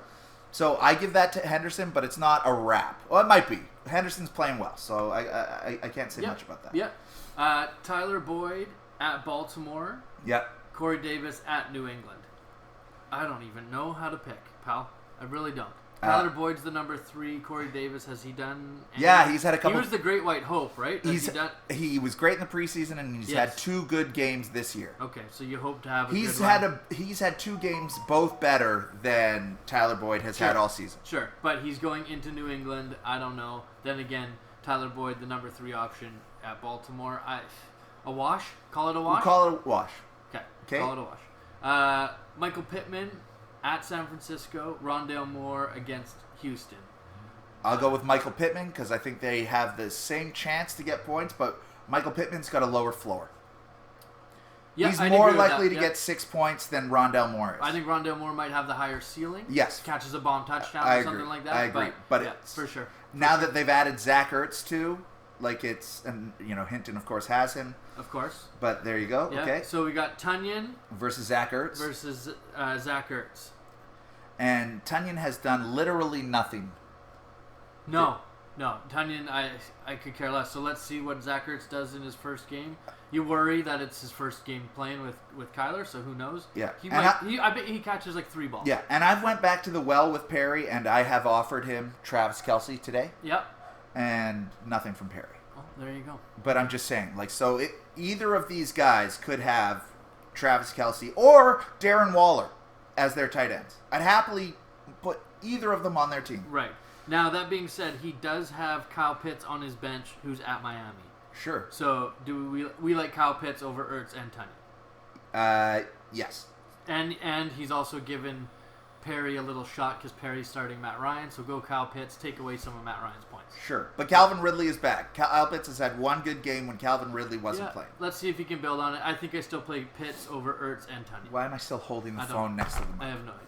So I give that to Henderson, but it's not a wrap. Well, it might be. Henderson's playing well, so I can't say much about that. Yeah. Tyler Boyd at Baltimore. Yep. Corey Davis at New England. I don't even know how to pick, pal. I really don't. Tyler Boyd's the number 3. Corey Davis, has he done anything? Yeah, he's had a couple. He was the Great White Hope, right? He was great in the preseason, and he's had 2 good games this year. Okay, so you hope to have He's had 2 games, both better than Tyler Boyd has had all season. Sure, but he's going into New England. I don't know. Then again, Tyler Boyd, the number 3 option at Baltimore. A wash? Call it a wash? We'll call it a wash. Okay. Call it a wash. Michael Pittman at San Francisco. Rondale Moore against Houston. I'll go with Michael Pittman because I think they have the same chance to get points, but Michael Pittman's got a lower floor. Yeah, he's more likely to get 6 points than Rondale Moore is. I think Rondale Moore might have the higher ceiling. Yes. Catches a bomb touchdown or something like that. I agree. But it's, for sure. Now that they've added Zach Ertz too, Hinton, of course, has him. Of course. But there you go. Yeah. Okay. So we got Tunyon versus Zach Ertz. Zach Ertz. And Tunyon has done literally nothing. No. No, Tunyon, I could care less. So let's see what Zach Ertz does in his first game. You worry that it's his first game playing with Kyler, so who knows? Yeah. I bet he catches like 3 balls. Yeah, and I've went back to the well with Perry, and I have offered him Travis Kelce today. Yep. And nothing from Perry. Well, there you go. But I'm just saying, like, so either of these guys could have Travis Kelce or Darren Waller as their tight ends. I'd happily put either of them on their team. Right. Now, that being said, he does have Kyle Pitts on his bench, who's at Miami. Sure. So, do we like Kyle Pitts over Ertz and Tunyon? Yes. And he's also given Perry a little shot because Perry's starting Matt Ryan. So go Kyle Pitts, take away some of Matt Ryan's points. Sure. But Calvin Ridley is back. Kyle Pitts has had one good game when Calvin Ridley wasn't playing. Let's see if he can build on it. I think I still play Pitts over Ertz and Tunyon. Why am I still holding the phone next to the mic? I have no idea.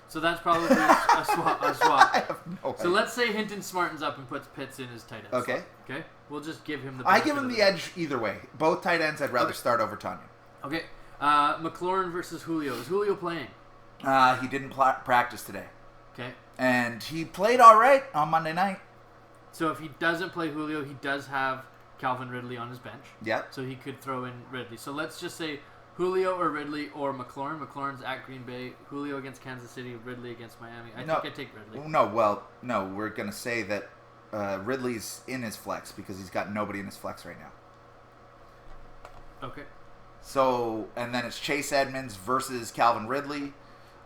So that's probably a swap. I have no idea. So let's say Hinton smartens up and puts Pitts in his tight end. Okay. Okay. We'll just give him the. I give him the edge either way. Both tight ends, I'd rather start over Tunyon. Okay. McLaurin versus Julio. Is Julio playing? He didn't practice today. Okay. And he played all right on Monday night. So if he doesn't play Julio, he does have Calvin Ridley on his bench. Yep. So he could throw in Ridley. So let's just say Julio or Ridley or McLaurin. McLaurin's at Green Bay. Julio against Kansas City. Ridley against Miami. I think I take Ridley. No, we're going to say that Ridley's in his flex because he's got nobody in his flex right now. Okay. So, and then it's Chase Edmonds versus Calvin Ridley.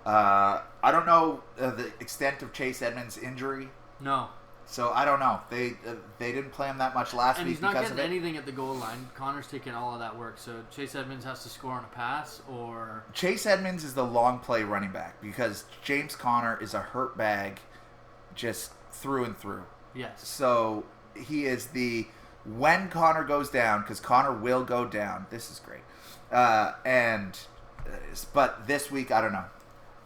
I don't know the extent of Chase Edmonds' injury. No. So I don't know. They didn't play him that much last week and he's not because getting of it. anything at the goal line. Connor's taking all of that work. So Chase Edmonds has to score on a pass or... Chase Edmonds is the long play running back because James Conner is a hurt bag just through and through. Yes. So he is when Connor goes down, because Connor will go down. This is great. But this week, I don't know.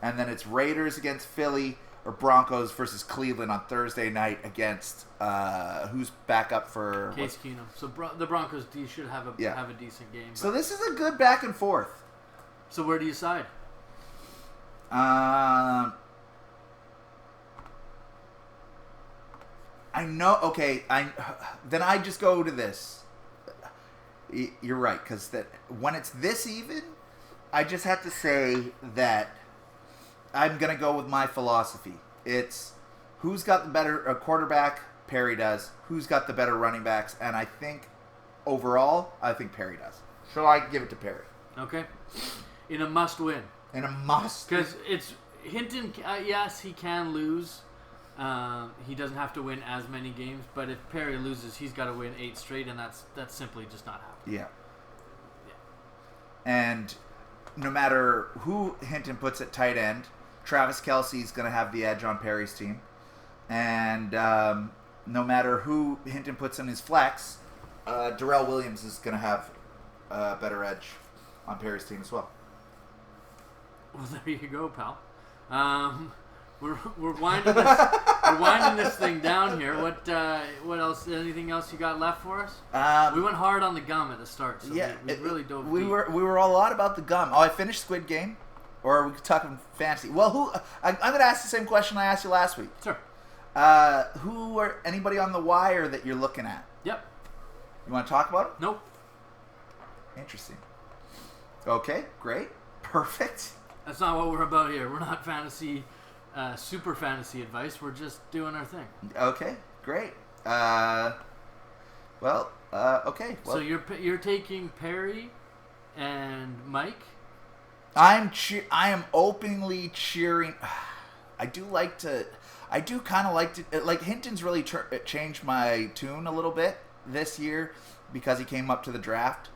And then it's Raiders against Philly or Broncos versus Cleveland on Thursday night against who's back up for Case Keenum. So the Broncos should have a decent game. So this is a good back and forth. So where do you side? I know. Okay, then I just go to this. You're right, because when it's this even, I just have to say that I'm gonna go with my philosophy. It's who's got the better quarterback. Perry does. Who's got the better running backs? And I think overall, I think Perry does. So I give it to Perry. Okay. In a must-win. Because it's Hinton. Yes, he can lose. He doesn't have to win as many games, but if Perry loses, he's got to win 8 straight, and that's simply just not happening. Yeah. And no matter who Hinton puts at tight end, Travis Kelce's going to have the edge on Perry's team. And no matter who Hinton puts in his flex, Darrell Williams is going to have a better edge on Perry's team as well. Well, there you go, pal. We're winding this thing down here. What else? Anything else you got left for us? We went hard on the gum at the start, so we really dove deep. We were a lot about the gum. Oh, I finished Squid Game, or are we talking fantasy? Well, I'm going to ask the same question I asked you last week. Sure. Who or anybody on the wire that you're looking at? Yep. You want to talk about it? Nope. Interesting. Okay, great, perfect. That's not what we're about here. We're not fantasy. Super fantasy advice. We're just doing our thing. Okay, great. Okay. Well, so you're taking Perry and Mike. I am openly cheering. I do kind of like to. Like Hinton's really changed my tune a little bit this year because he came up to the draft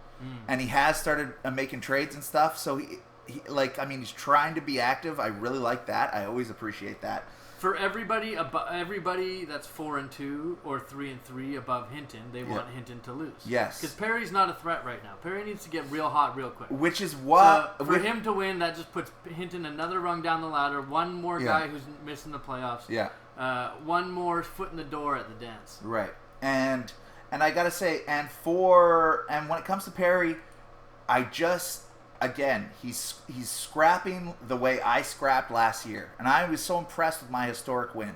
and he has started making trades and stuff. So he's trying to be active. I really like that. I always appreciate that. For everybody that's 4-2 or 3-3 above Hinton, they want Hinton to lose. Yes, because Perry's not a threat right now. Perry needs to get real hot real quick. Which is what for him to win, that just puts Hinton another rung down the ladder. One more guy who's missing the playoffs. Yeah. One more foot in the door at the dance. Right. And I gotta say, and when it comes to Perry, Again, he's scrapping the way I scrapped last year, and I was so impressed with my historic win.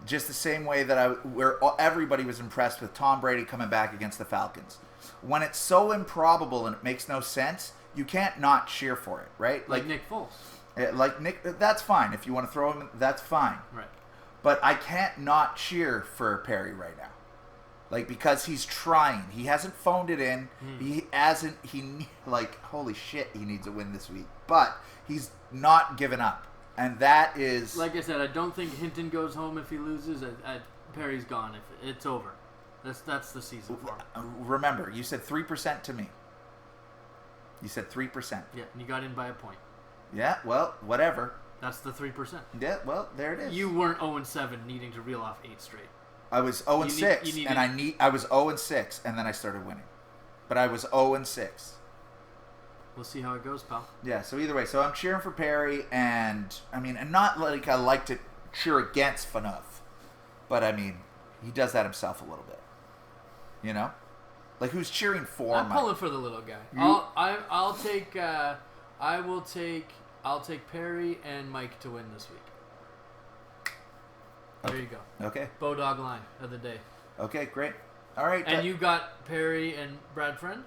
Just the same way that where everybody was impressed with Tom Brady coming back against the Falcons. When it's so improbable and it makes no sense, you can't not cheer for it, right? Like Nick Foles. Like Nick, that's fine. If you want to throw him, that's fine. Right. But I can't not cheer for Perry right now. Like, because he's trying. He hasn't phoned it in. He hasn't, holy shit, he needs a win this week. But he's not given up. And that is... Like I said, I don't think Hinton goes home if he loses. Perry's gone. If it's over. That's the season for him. Remember, you said 3% to me. You said 3%. Yeah, and you got in by a point. Yeah, well, whatever. That's the 3%. Yeah, well, there it is. You weren't 0-7 needing to reel off 8 straight. I was 0-6, and I was 0-6, and then I started winning. But I was 0-6. We'll see how it goes, pal. Yeah, so either way. So I'm cheering for Perry, and not like I like to cheer against Phaneuf. But, he does that himself a little bit. You know? Like, who's cheering for I'm pulling for the little guy. I'll take Perry and Mike to win this week. There you go. Okay. Bodog line of the day. Okay, great. All right. And you got Perry and Brad Friend?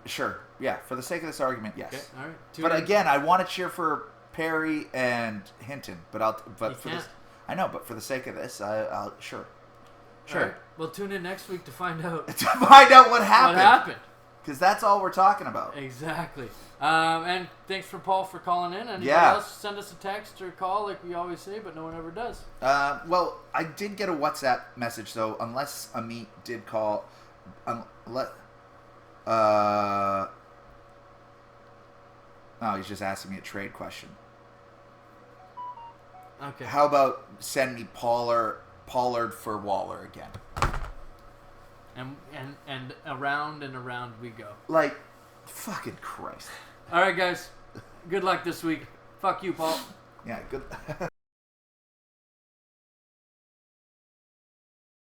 Sure. Yeah, for the sake of this argument, yes. Okay, all right. But again, I want to cheer for Perry and Hinton, but I know, but for the sake of this, I'll sure. Right. Well, tune in next week to find out. To find out what happened. What happened? Because that's all we're talking about. Exactly. And thanks for Paul for calling in. Anybody else, send us a text or call like we always say, but no one ever does. Well, I did get a WhatsApp message, though, unless Amit did call. No, he's just asking me a trade question. Okay. How about send me Pollard for Waller again? And around and around we go. Like, fucking Christ. All right, guys. Good luck this week. Fuck you, Paul. Yeah, good.